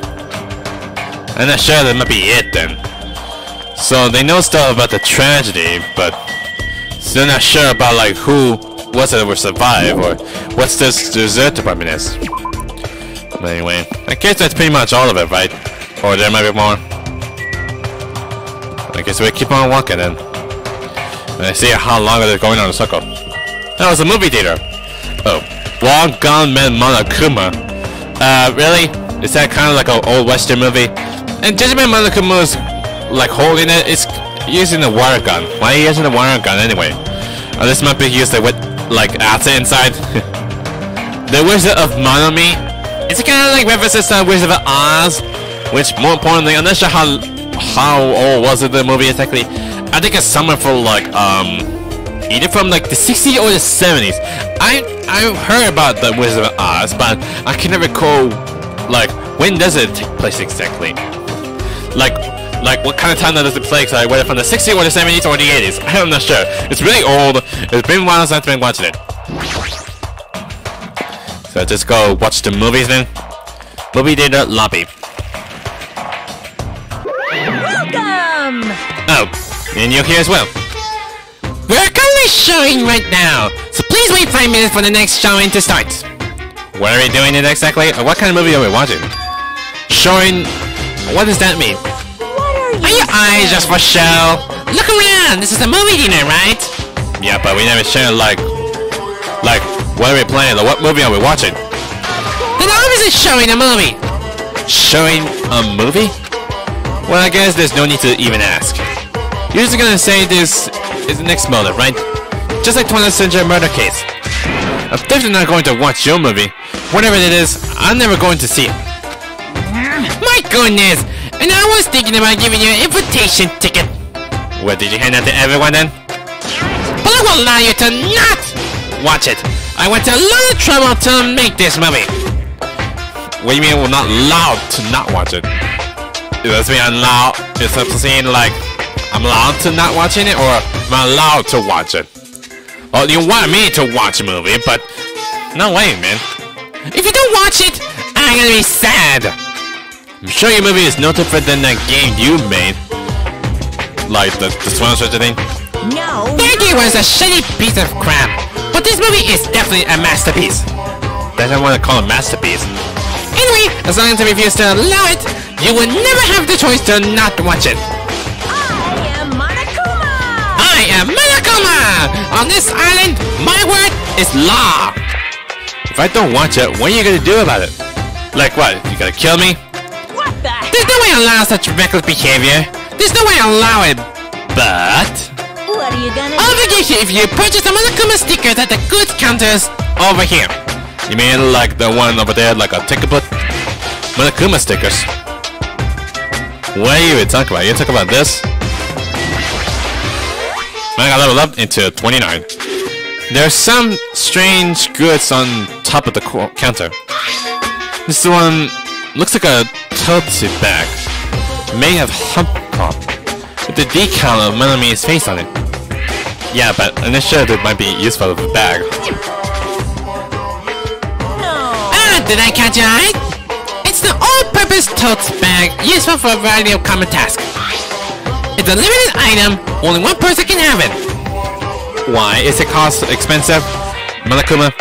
I'm not sure that might be it then. So they know stuff about the tragedy, but still not sure about like who was it that will survive or what's this dessert department is. But anyway, I guess that's pretty much all of it, right? Or there might be more. I guess we keep on walking then. And I see how long it is going on in a circle. That was a movie theater. Oh, Long Gone Men Monokuma. Really? Is that kind of like an old western movie? And Judgment Monokuma is like holding it. It's using the water gun. Why are you using the water gun anyway? Oh, this might be used with like acid inside. The Wizard of Monomi. It's kind of like references to Wizard of Oz, which more importantly, I'm not sure how old was it the movie exactly. I think it's somewhere from like either from like the 60s or the 70s. I've heard about the Wizard of Oz, but I can never recall like when does it take place exactly. Like what kind of time does it play? Like whether from the 60s or the 70s or the 80s. I'm not sure. It's really old. It's been a while since I've been watching it. So just go watch the movies then. Movie theater lobby. Welcome. Oh, and you're here as well. We're currently showing right now, so please wait 5 minutes for the next showing to start. What are we doing it exactly? What kind of movie are we watching? Showing... What does that mean? Are your eyes just for show? Look around, this is a movie theater, right? Yeah, but we never show like what are we playing? Or what movie are we watching? Then obviously showing a movie. Showing a movie? Well, I guess there's no need to even ask. You're just gonna say this is the next motive, right? Just like 20th Century Murder Case. I'm definitely not going to watch your movie. Whatever it is, I'm never going to see it. My goodness! And I was thinking about giving you an invitation ticket. What, did you hand that to everyone then? But I will allow you to not watch it. I went to a lot of trouble to make this movie. What do you mean we're not allowed to not watch it? Does that mean I'm allowed? It's saying like I'm allowed to not watching it, or am I allowed to watch it? Well, you want me to watch a movie, but no way, man. If you don't watch it, I'm gonna be sad. I'm sure your movie is no different than that game you made, like the Swan Searcher thing. No. That game was a shitty piece of crap, but this movie is definitely a masterpiece. That's what I want to call a masterpiece. Anyway, as long as I refuse to allow it, you will never have the choice to not watch it. I am Monokuma. I am Monokuma! On this island, my word is law. If I don't watch it, what are you gonna do about it? Like what? You gonna kill me? What the There's no way I allow such reckless behavior. There's no way I allow it. But What are you gonna I'll do? forgive you if you purchase the Monokuma stickers at the goods counters over here. You mean like the one over there, like a ticket book? Monokuma stickers. What are you even talking about? You talking about this? I got leveled up into 29. There's some strange goods on top of the counter. This one looks like a tote bag. May have hump top with the decal of Menomi's face on it. Yeah, but I'm not sure it might be useful of a bag. Ah, did I catch your eye? It's the all-purpose tote bag useful for a variety of common tasks. It's a limited item, only one person can have it. Why? Is it cost expensive? Monokuma?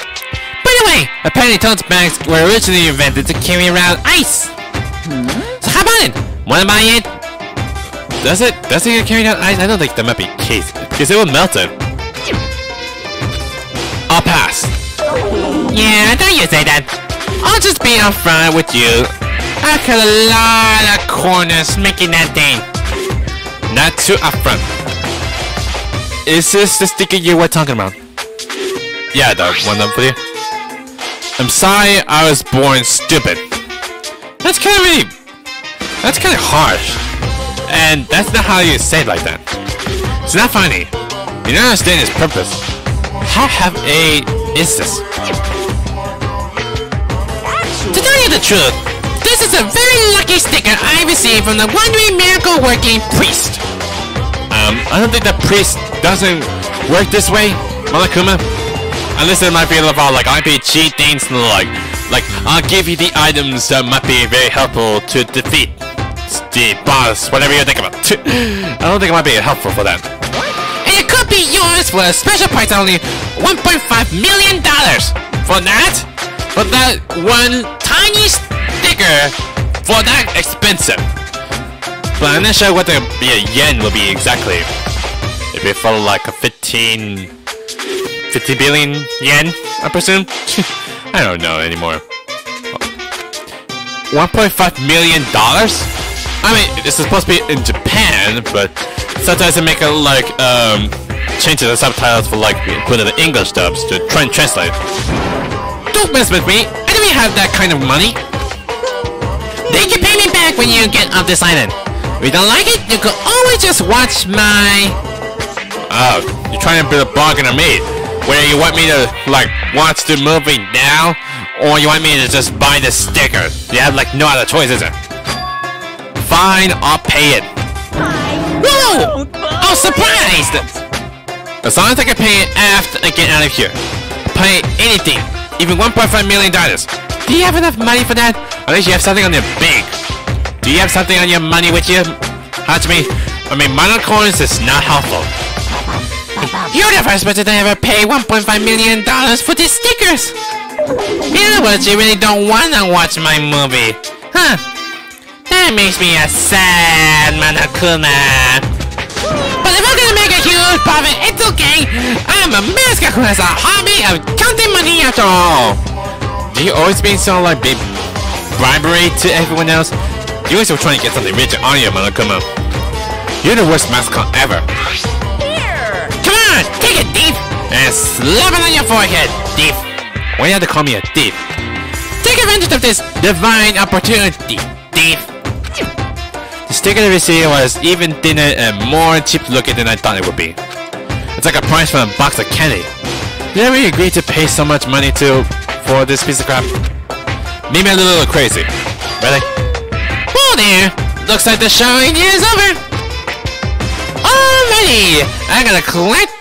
By the way, apparently tote bags were originally invented to carry around ice. So how about it? Wanna buy it? Does it carry out ice? I don't think that might be the case, because it will melt it. I'll pass. Yeah, I thought you'd say that. I'll just be upfront with you. I cut a lot of corners making that thing. Not too upfront. Is this the sticker you were talking about? Yeah, the one up for you. I'm sorry I was born stupid. That's kind of harsh. And that's not how you say it like that. It's not funny. You don't understand its purpose. How have-a is this? To tell you the truth, this is a very lucky sticker I received from the wandering miracle working priest. I don't think the priest doesn't work this way, Monokuma. Unless there might be a lot of like RPG things like I'll give you the items that might be very helpful to defeat the boss, whatever you think about. I don't think it might be helpful for that. And it could be yours for a special price of only $1.5 million. For that? For that one tiny sticker? For that expensive? But I'm not sure what the yen will be exactly. If it felt like a 50 billion yen, I presume? I don't know anymore. $1.5 million? I mean, this is supposed to be in Japan, but sometimes they make it like, change the subtitles for like, put in the English dubs to try and translate. Don't mess with me. I don't have that kind of money. They can pay me back when you get off this island. If you don't like it, you can always just watch my... Oh, you're trying to build a bargain on me. Where you want me to, like, watch the movie now? Or you want me to just buy the sticker? You have, like, no other choice, is there? Fine, I'll pay it. Whoa! I'm surprised! As long as I can pay it after I get out of here. Pay anything. Even $1.5 million. Do you have enough money for that? Unless you have something on your bank. Do you have something on your money with you, Hajime? I mean, minor coins is not helpful. You're the first person to ever pay $1.5 million for these stickers! In other words, you really don't wanna watch my movie. Huh. That makes me a sad Monokuma. But if I'm gonna make a huge profit, it's okay! I'm a mascot who has a hobby of counting money after all! Do you always being so, like, big bribery to everyone else? You always were trying to get something rich on you, Monokuma. You're the worst mascot ever. Here! Come on, take it, thief! And slap it on your forehead, thief! Why you have to call me a thief? Take advantage of this divine opportunity, thief! The sticker I received was even thinner and more cheap looking than I thought it would be. It's like a price for a box of candy. Did I really agree to pay so much money for this piece of crap? Maybe I'm a little crazy. Really? Whoa there! Looks like the showing is over! Alrighty! I gotta collect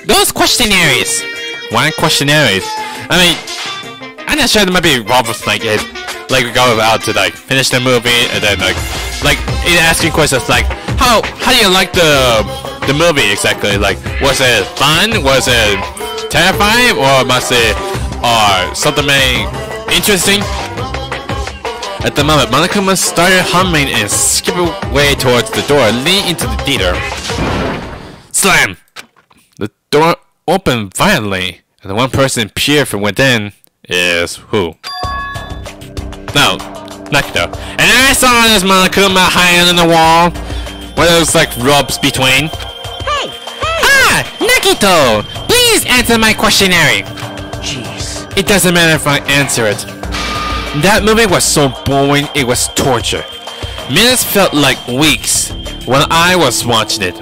those questionnaires. Why questionnaires? I mean, I'm not sure there might be involved with like it, like we go out to like finish the movie and then like it asking questions like how do you like the movie exactly? Like, was it fun? Was it terrifying? Or must it something interesting? At the moment, Monokuma started humming and skipping away towards the door leading into the theater. Slam! The door opened violently, and the one person appeared from within is who? No, Nakito. And I saw this Monokuma hiding on the wall, where there was like ropes between. Hey! Ah! Nakito! Please answer my questionnaire! Jeez. It doesn't matter if I answer it. That movie was so boring, it was torture. Minutes felt like weeks when I was watching it.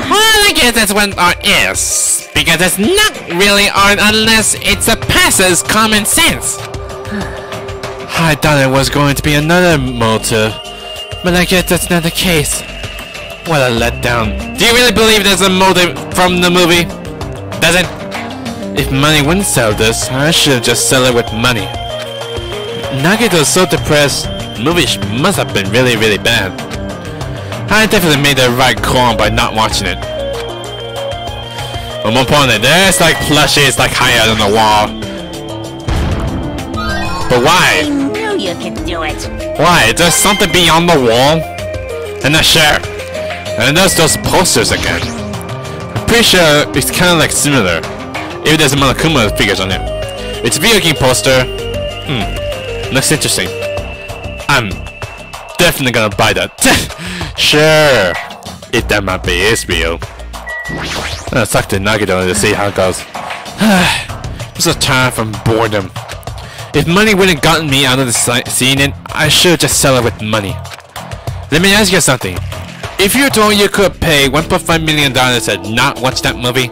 Well, I guess that's what art is. Because it's not really art unless it surpasses common sense. I thought it was going to be another motive, but I guess that's not the case. What a letdown. Do you really believe there's a motive from the movie? Does it? If money wouldn't sell this, I should have just sell it with money. Nagito's so depressed, the movie must have been really, really bad. I definitely made the right call by not watching it. At one point, there's like plushies like higher on the wall. But why? I knew you could do it. Why? Is there something beyond the wall? I'm not sure. And there's those posters again. I'm pretty sure it's kind of like similar. Even there's a Monokuma figures on it. It's a video game poster. Looks interesting. I'm definitely gonna buy that. Sure. If that might be is real. I'll talk to Nagito to see how it goes. I'm so tired from boredom. If money wouldn't gotten me out of the seeing it, I should just sell it with money. Let me ask you something. If you told you could pay $1.5 million to not watch that movie,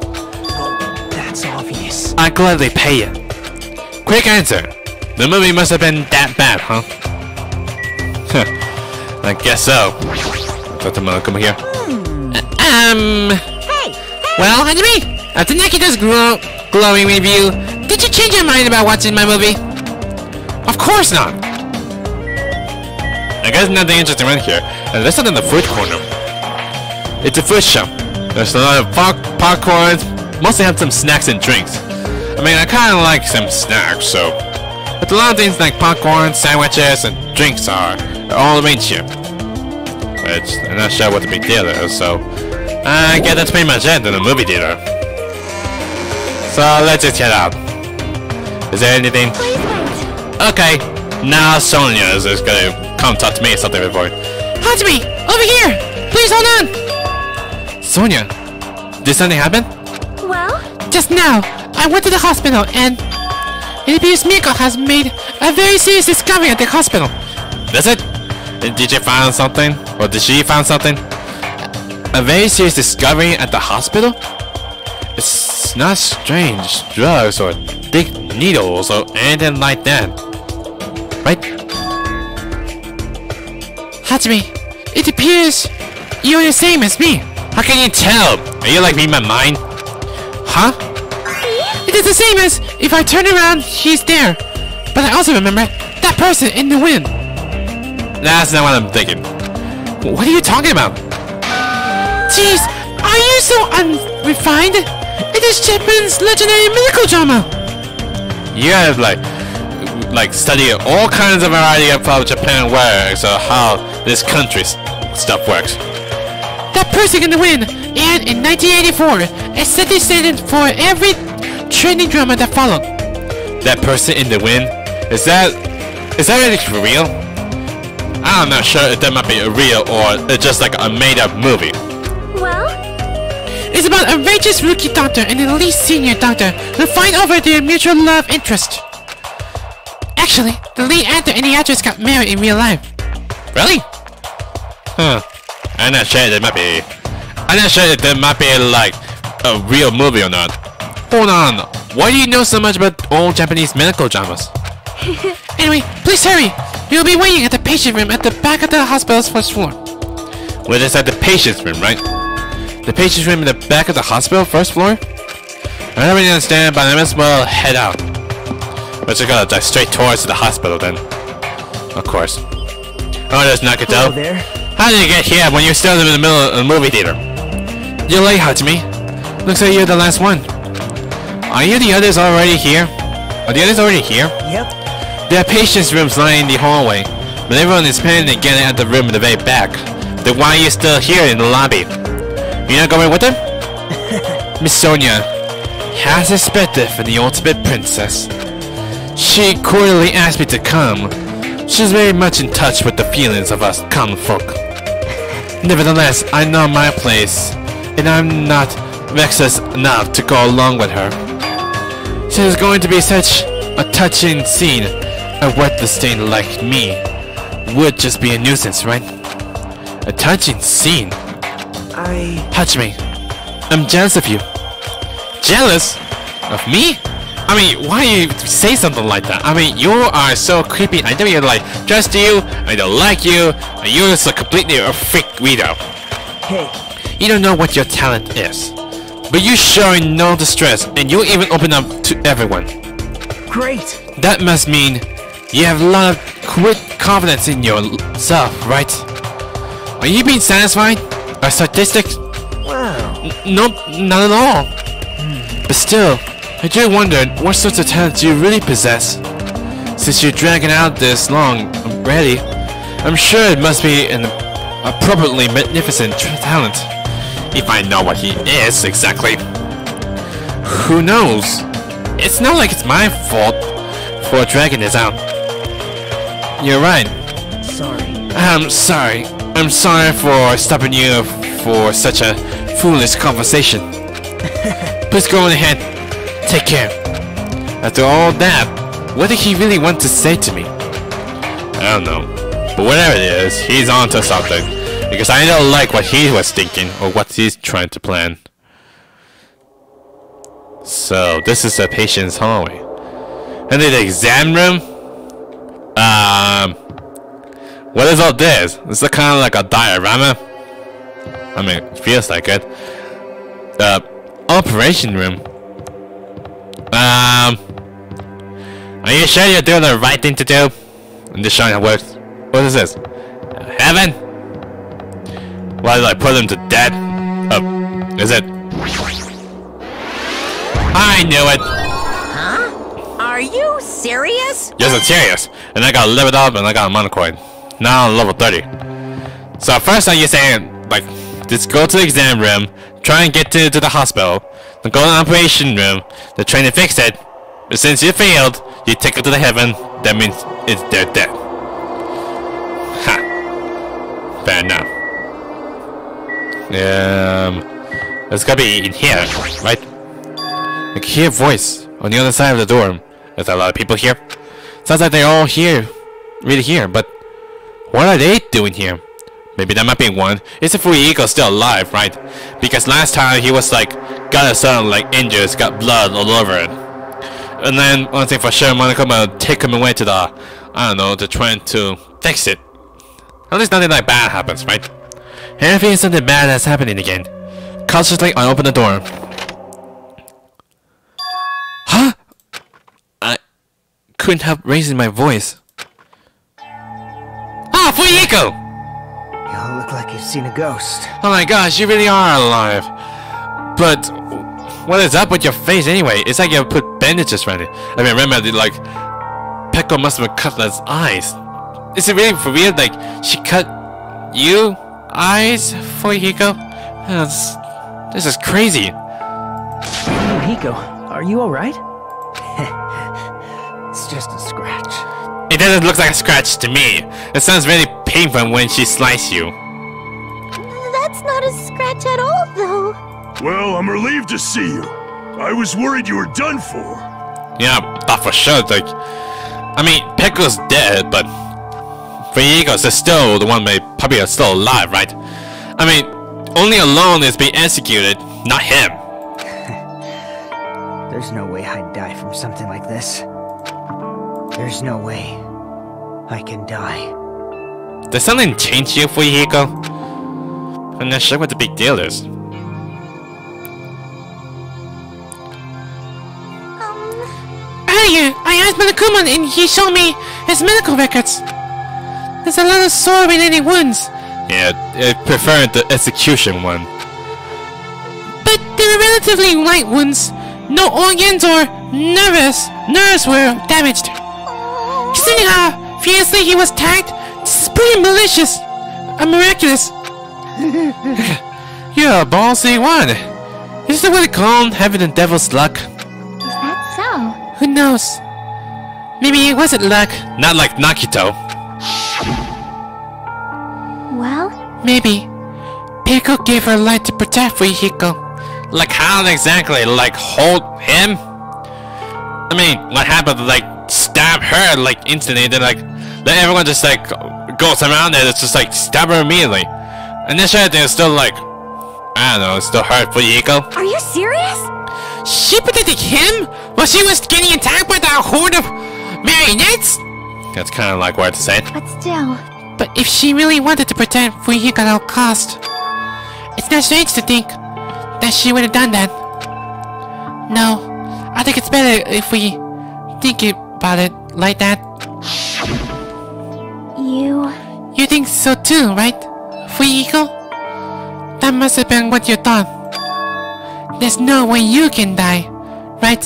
That's obvious. I'd gladly pay it. Quick answer. The movie must have been that bad, huh? I guess so. Got the come here. Hey! Well, Hajime, after Nakito's glowing review, did you change your mind about watching my movie? Of course not! I guess nothing interesting right here. And there's something in the food corner. It's a food shop. There's a lot of popcorns. Mostly have some snacks and drinks. I mean, I kind of like some snacks, so... But a lot of things like popcorn, sandwiches, and drinks are all arranged here. Which, I'm not sure what the big deal is, so... I guess that's pretty much it in the movie theater. So, let's just head out. Is there anything? Please wait. Okay, now Sonia is just gonna come talk to me or something before. Hajime, over here! Please hold on! Sonia, did something happen? Well, Just now, I went to the hospital and... It appears Miko has made a very serious discovery at the hospital. That's it? Did you find something? Or did she find something? A very serious discovery at the hospital? It's not strange drugs or thick needles or anything like that. Right? Hajime, it appears you're the same as me. How can you tell? Are you like reading my mind? Huh? It is the same as if I turn around, he's there. But I also remember that person in the wind. That's not what I'm thinking. What are you talking about? Jeez, are you so unrefined? It is Japan's legendary medical drama. You have like study all kinds of variety of how Japan works or how this country's stuff works. That person in the wind, and in 1984, it set the standard for every training drama that followed. That person in the wind? Is that really for real? I'm not sure if that might be real or it's just like a made-up movie. well, It's about a righteous rookie doctor and an elite senior doctor who fight over their mutual love interest. Actually, the lead actor and the actress got married in real life. Really? Huh. I'm not sure if that might be like a real movie or not. Hold on. Why do you know so much about old Japanese medical dramas? Anyway, please hurry. You'll be waiting at the patient room at the back of the hospital's first floor. Well, it's at the patient's room, right? The patient's room in the back of the hospital, first floor? I don't really understand, but I might as well head out. We're just gonna dive straight towards the hospital then. Of course. Oh, there's Nagito. Hello there. How did you get here when you're still in the middle of the movie theater? You're late, Hajime. Looks like you're the last one. Are you the others already here? Are the others already here? Yep. There are patients' rooms lying in the hallway, but everyone is planning to get at the room in the very back. Then why are you still here in the lobby? You're not going with them? Miss Sonia has respect for the ultimate princess. She cordially asked me to come. She's very much in touch with the feelings of us common folk. Nevertheless, I know my place, and I'm not reckless enough to go along with her. It is going to be such a touching scene, a worthless thing like me would just be a nuisance, right? A touching scene. Hajime, I'm jealous of you. Jealous? Of me? I mean, why you say something like that? I mean, you are so creepy. I don't even like trust you. I don't like you. And you're so completely a freak weirdo. Hey. You don't know what your talent is, but you showing no distress, and you even open up to everyone. Great. That must mean you have a lot of confidence in yourself, right? Are you being satisfied? Or sadistic? Wow. Nope, not at all. But still, I do wonder what sorts of talents you really possess. Since you're dragging out this long already, I'm sure it must be an appropriately magnificent talent. If I know what he is exactly. Who knows? It's not like it's my fault for dragging this out. You're right. Sorry. I'm sorry. I'm sorry for stopping you for such a foolish conversation. Please go on ahead. Take care. After all that, what did he really want to say to me? I don't know. But whatever it is, he's on to something. Because I don't like what he was thinking or what he's trying to plan. So, this is the patient's hallway. And in the exam room? What is all this? Is it kind of like a diorama? I mean, it feels like it. Operation room. Are you sure you're doing the right thing to do? I'm just showing how it works. What is this? Heaven? Why did I put him to death? Oh, is it? I knew it! Huh? Are you serious? Yes, I'm serious. And I got leveled up and I got a monocoin. Now I'm level 30. So first are you saying, like, just go to the exam room, try and get to the hospital, then go to the operation room, they're trying to fix it, but since you failed, you take it to the heaven, that means they're dead. Ha. Fair enough. It's gotta be in here, right? I can hear a voice on the other side of the door. There's a lot of people here. Sounds like they're all here, really here, but what are they doing here? Maybe that might be one. Is the Fuego still alive, right? Because last time he was like, got himself like injured, got blood all over it. And then one thing for sure, Monica will take him away to the, I don't know, to trying to fix it. At least nothing like bad happens, right? Everything is something bad that's happening again. Cautiously, I open the door. Huh? I couldn't help raising my voice. Ah, Fuego! You all look like you've seen a ghost. Oh my gosh, you really are alive. But what is up with your face anyway? It's like you put bandages around it. I mean, remember, like, Peko must have cut his eyes. Is it really for real? Like, she cut you eyes, Fuego? This is crazy. Hiko, are you alright? It's just a scratch. It doesn't look like a scratch to me. It sounds really painful when she slices you. That's not a scratch at all, though. Well, I'm relieved to see you. I was worried you were done for. Yeah, thought for sure. Like, I mean, Peko's dead, but Fuego's is still the one that probably is still alive, right? I mean, only alone is being executed, not him. There's no way I'd die from something like this. There's no way I can die. Does something change you, Fuego? I'm not sure what the big deal is. Earlier, I asked Monokuma and he showed me his medical records. There's a lot of sore-related wounds. Yeah, I prefer the execution one. But they were relatively light wounds. No organs or nerves were damaged. Considering how fiercely he was tagged, this is pretty malicious. Miraculous. You're a ballsy one. Is that what they call having the devil's luck? Is that so? Who knows? Maybe it wasn't luck. Not like Nakito. Well? Maybe. Peko gave her light to protect Fuihiko. Like how exactly? Like hold him? I mean, what happened? Like stab stab her like instantly, then like then everyone just like goes around and it's just like stab her immediately. And this other thing is still like, I don't know, it's still hurt for Yiko. Are you serious? She protected him while she was getting attacked by that horde of marionettes? That's kind of like weird to say. But still. But if she really wanted to protect Fuyiko at all cost, it's not strange to think that she would have done that. No, I think it's better if we think about it like that. You think so too, right, Fuyiko? That must have been what you thought. There's no way you can die, right?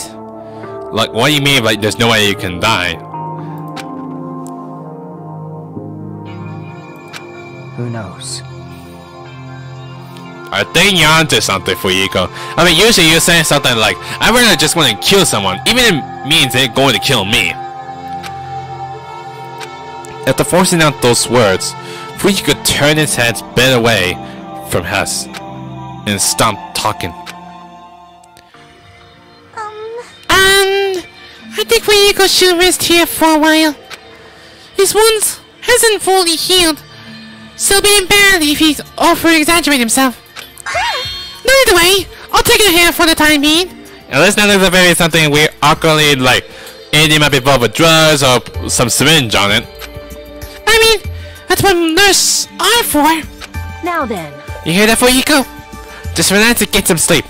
Like, what do you mean, like, there's no way you can die? Who knows? I think you're onto something, Fuyiko. I mean, usually you're saying something like, I really just want to kill someone, even if it means they're going to kill me. After forcing out those words, Fuyiko turned his head bent away from Hess and stopped talking. I think Fuyiko should rest here for a while. His wounds hasn't fully healed, so it'd be bad if he's over-exaggerate himself. No, either way, I'll take it here for the time being. At least not if there is something weird, awkwardly, like anything might be involved with drugs or some syringe on it. I mean, that's what nurses are for. Now then. You hear that, Fuyiko? Just relax and get some sleep.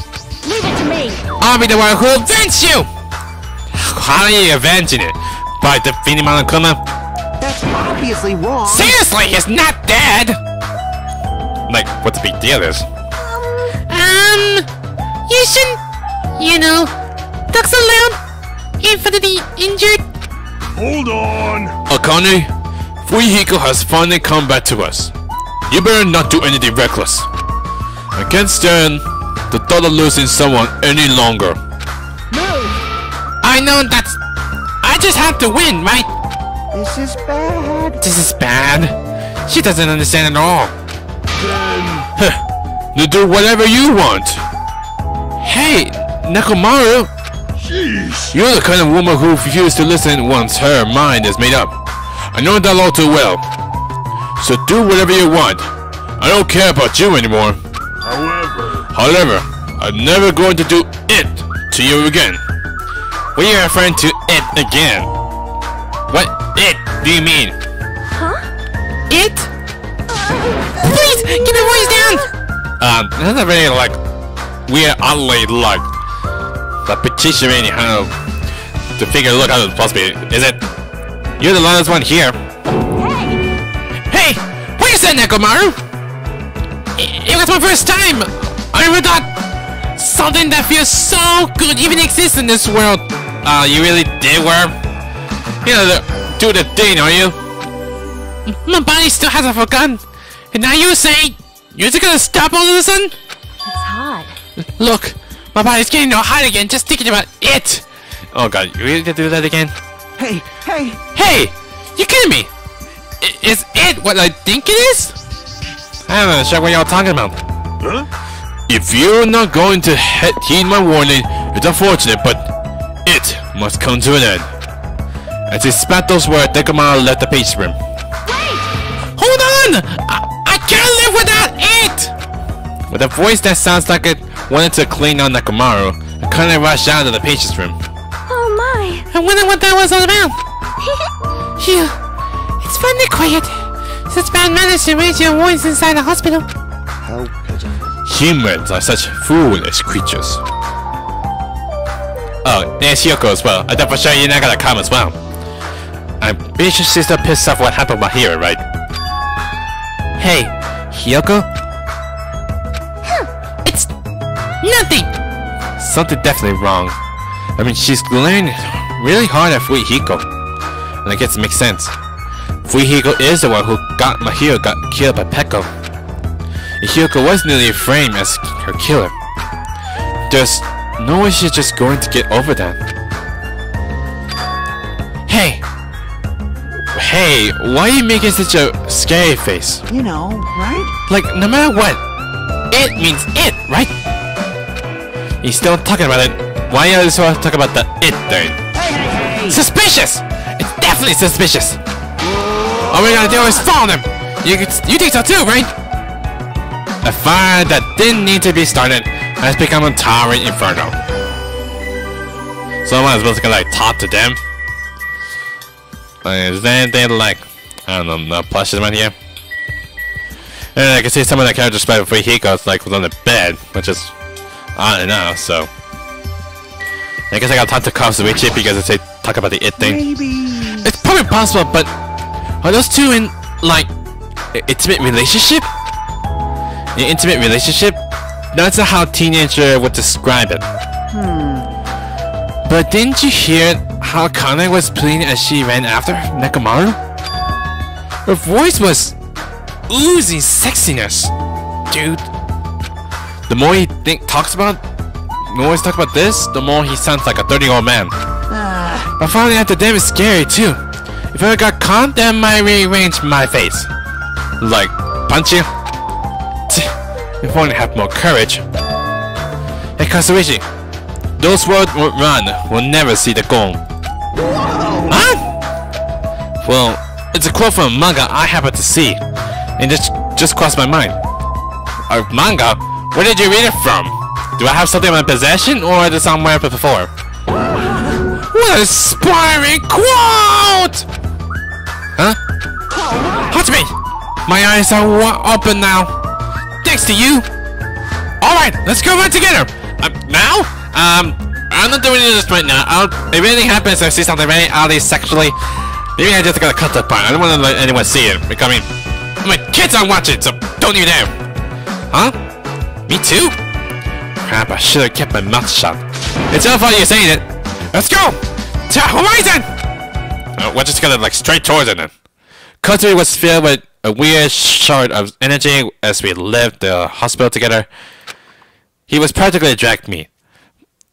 Leave it to me. I'll be the one who'll avenge you! How are you avenging it? By defeating Monokuma? That's obviously wrong. Seriously, he's not dead! Like, what the big deal is? You shouldn't, you know, talk so loud in front of the injured. Hold on. Akane, Fuyiko has finally come back to us. You better not do anything reckless. I can't stand the thought of losing someone any longer. I know that's... I just have to win, right? This is bad. This is bad. She doesn't understand at all. You do whatever you want. Hey, Nekomaru, Jeez. You're the kind of woman who refuses to listen once her mind is made up. I know that all too well. So do whatever you want. I don't care about you anymore. However, I'm never going to do it to you again. We are referring to it again. What it do you mean? Huh? it? Please, keep your voice down! That's a very, like, weird, oddly, like, the petition how to figure look how it's supposed to be. Is it? You're the last one here. Hey! What is that, Nekomaru? It was my first time! I never thought something that feels so good even exists in this world. You really did, Worm? You know, do the thing, are you? My body still hasn't forgotten. And now you say you're just gonna stop all of a sudden? It's hot. Look, my body's getting all hot again just thinking about it. Oh god, you really gonna do that again? Hey, hey! Hey, you kidding me? Is it what I think it is? I don't know, check what y'all talking about. Huh? If you're not going to heed my warning, it's unfortunate, but it must come to an end. As he spat those words, Nekomaru left the pastry room. Wait! Hold on! I can't live without it! With a voice that sounds like it wanted to clean on Nekomaru, Akane rushed out of the patient's room. Oh my! I wonder what that was all about. Phew, it's finally quiet. Such bad manners to raise your voice inside the hospital. How pitiful. Humans are such foolish creatures. Oh, there's Hyoko as well. I thought for sure you're not gonna come as well. I'm pretty sure she's still pissed off what happened by here, right? Hey, Hyoko? It's nothing. Something definitely wrong. I mean, she's glaring really hard at Fuyiko. And I guess it makes sense. Fuyiko is the one who got Mahiro got killed by Peko. And Hyoko was nearly framed as her killer. There's no way she's just going to get over that. Hey, Hey, why are you making such a scary face? You know, right? Like, no matter what, it means it, right? You're still talking about it. Why are you still talking about the it thing? Hey! suspicious! definitely suspicious. All we gotta do is follow them. You think so too, right? A fire that didn't need to be started has become a towering inferno. Someone is supposed to like talk to them. Is there anything like, I don't know, no plushes around here? And I can see some of the characters spent before he goes like was on the bed, which is I don't know, so I guess I gotta talk to Kazuichi because they talk about the it thing. Maybe. It's probably possible, but are those two in like intimate relationship? An intimate relationship? That's not how teenager would describe it. But didn't you hear how Kane was pleading as she ran after Nekomaru? Her voice was oozing sexiness, dude. The more he talks about this, the more he sounds like a 30-year-old man. But finally after them is scary too. If I got caught, that might rearrange my face. Like, punch you? If only have more courage. Hey Kazuichi, those words won't run, will never see the goal. Huh? Well, it's a quote from a manga I happened to see, and just crossed my mind. A manga? Where did you read it from? Do I have something in my possession, or is it somewhere before? What an inspiring quote! Huh? Hajime! My eyes are open now. Thanks to you. Alright, let's go run together. Now? I'm not doing this right now. If anything happens, I see something very oddly sexually, maybe I just gotta cut that part. I don't want to let anyone see it. I mean, my kids are watching, so don't you dare. Huh? Me too? Crap, I should have kept my mouth shut. It's all funny you saying it. Let's go! To Horizon! We're just gonna like straight towards it then. Kotori was filled with a weird shard of energy as we left the hospital together. He was practically dragged me.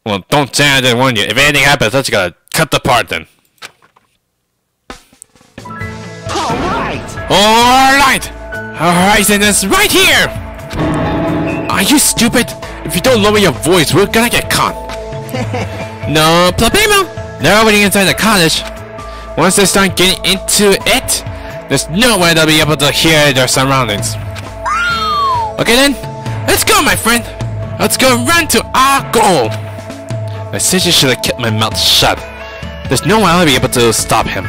Well, don't say I didn't warn you. If anything happens, let's gotta cut the part then. Alright! Horizon is right here! Are you stupid? If you don't lower your voice, we're gonna get caught. No problemo! They're already inside the cottage. Once they start getting into it, there's no way they'll be able to hear their surroundings. Okay then, let's go my friend! Let's go run to our goal! I seriously should have kept my mouth shut. There's no way I'll be able to stop him.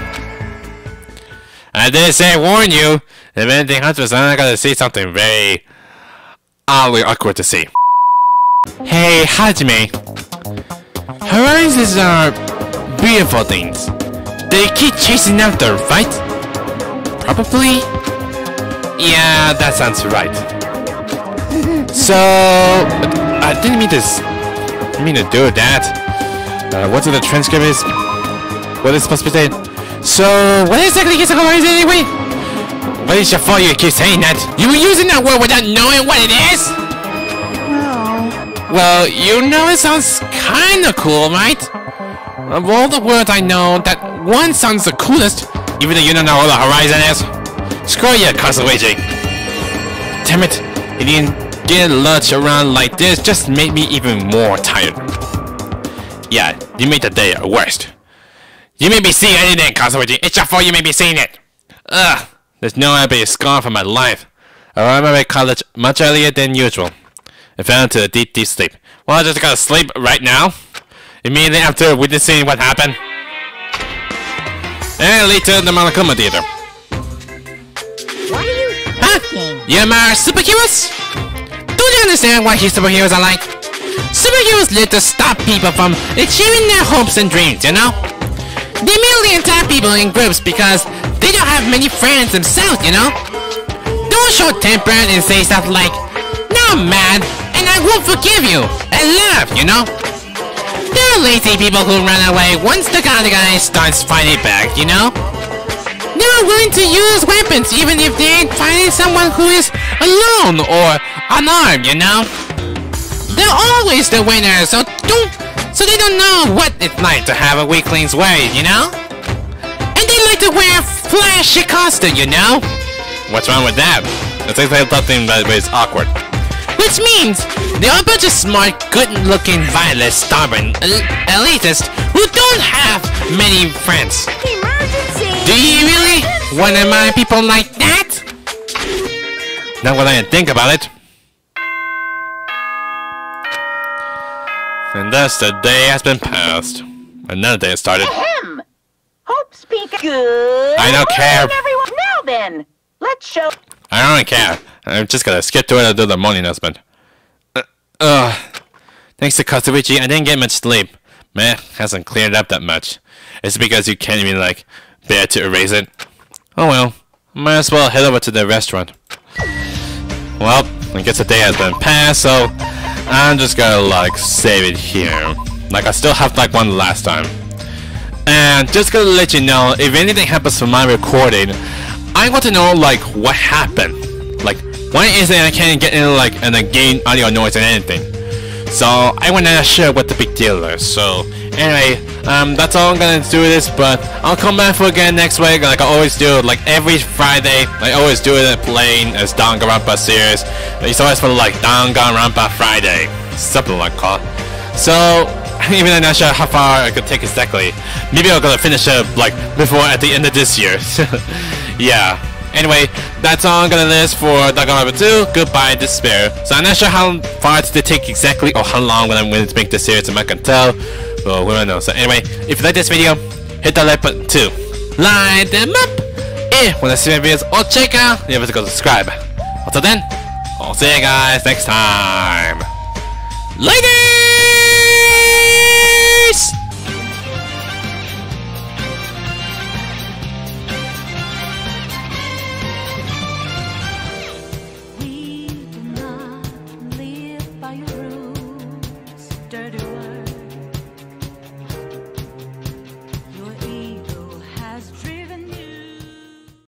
I did say warn you! If anything happens, I'm gonna see something very oddly awkward to see. Hey, Hajime. Horizons are beautiful things. They keep chasing after, right? Probably? Yeah, that sounds right. So, I didn't mean to do that. What's the transcript is? What is supposed to be said? So, what exactly is a horizon anyway? What is your fault you keep saying that? You were using that word without knowing what it is? Well, you know it sounds kinda cool, right? Of all the words I know, that one sounds the coolest, even though you don't know what the horizon is. Screw you, Kazuichi. Damn it, you didn't get lurched around like this, just made me even more tired. Yeah, you made the day worst. You may be seeing anything, Kazuichi. It's your fault you may be seeing it. Ugh, there's no way to escape from my life. I arrived at college much earlier than usual. I fell into a deep, deep sleep. Well, I just gotta sleep right now. Immediately after witnessing what happened. And lead to the Monokuma Theater. What are you thinking? You're my superheroes? Don't you understand what superheroes are like? Superheroes live to stop people from achieving their hopes and dreams, you know? They merely attack people in groups because they don't have many friends themselves, you know? Don't show temper and say stuff like, "Now I'm mad, and I won't forgive you," and laugh, you know? There are lazy people who run away once the other guy starts fighting back, you know? They're willing to use weapons even if they ain't fighting someone who is alone or unarmed, you know? They're always the winners, so they don't know what it's like to have a weakling's way, you know? And they like to wear flashy costume, you know? What's wrong with that? It's like something that is awkward. Which means they're a bunch of smart, good-looking, violent, stubborn elitists who don't have many friends. Emergency! Do you really want to mind people like that? Not when I think about it. And thus the day has been passed. Another day has started. Ahem! Hope speak good. I don't care. Everyone, now then, let's show. I don't care. I'm just gonna skip to it and do the morning announcement. Thanks to Katsuichi, I didn't get much sleep. Meh, hasn't cleared up that much. It's because you can't even, like, bear to erase it. Oh well, might as well head over to the restaurant. Well, I guess the day has been passed, so I'm just gonna, like, save it here. Like, I still have, like, one last time. And just gonna let you know, if anything happens to my recording, I want to know, like, what happened. Like, why is it I can't get in, like, an gain audio noise and anything? So, I wanna share what the big deal is. So, anyway, that's all I'm gonna do this, but I'll come back for again next week, like I always do, like every Friday. I always do it playing as Danganronpa series. It's always for, like, Danganronpa Friday. Something like that. So, even though I'm not sure how far I could take exactly. Maybe I'm gonna finish it, like, before at the end of this year. Yeah. Anyway, that's all I'm gonna list for Danganronpa 2, Goodbye Despair. So I'm not sure how far it's to take exactly, or how long when I'm going to make this series, I'm not gonna tell. Well, we don't know. So anyway, if you like this video, hit that like button too. Light them up! If you wanna see my videos or check out, you have to go subscribe. Until then, I'll see you guys next time. Later! We do not live by your rules, dirty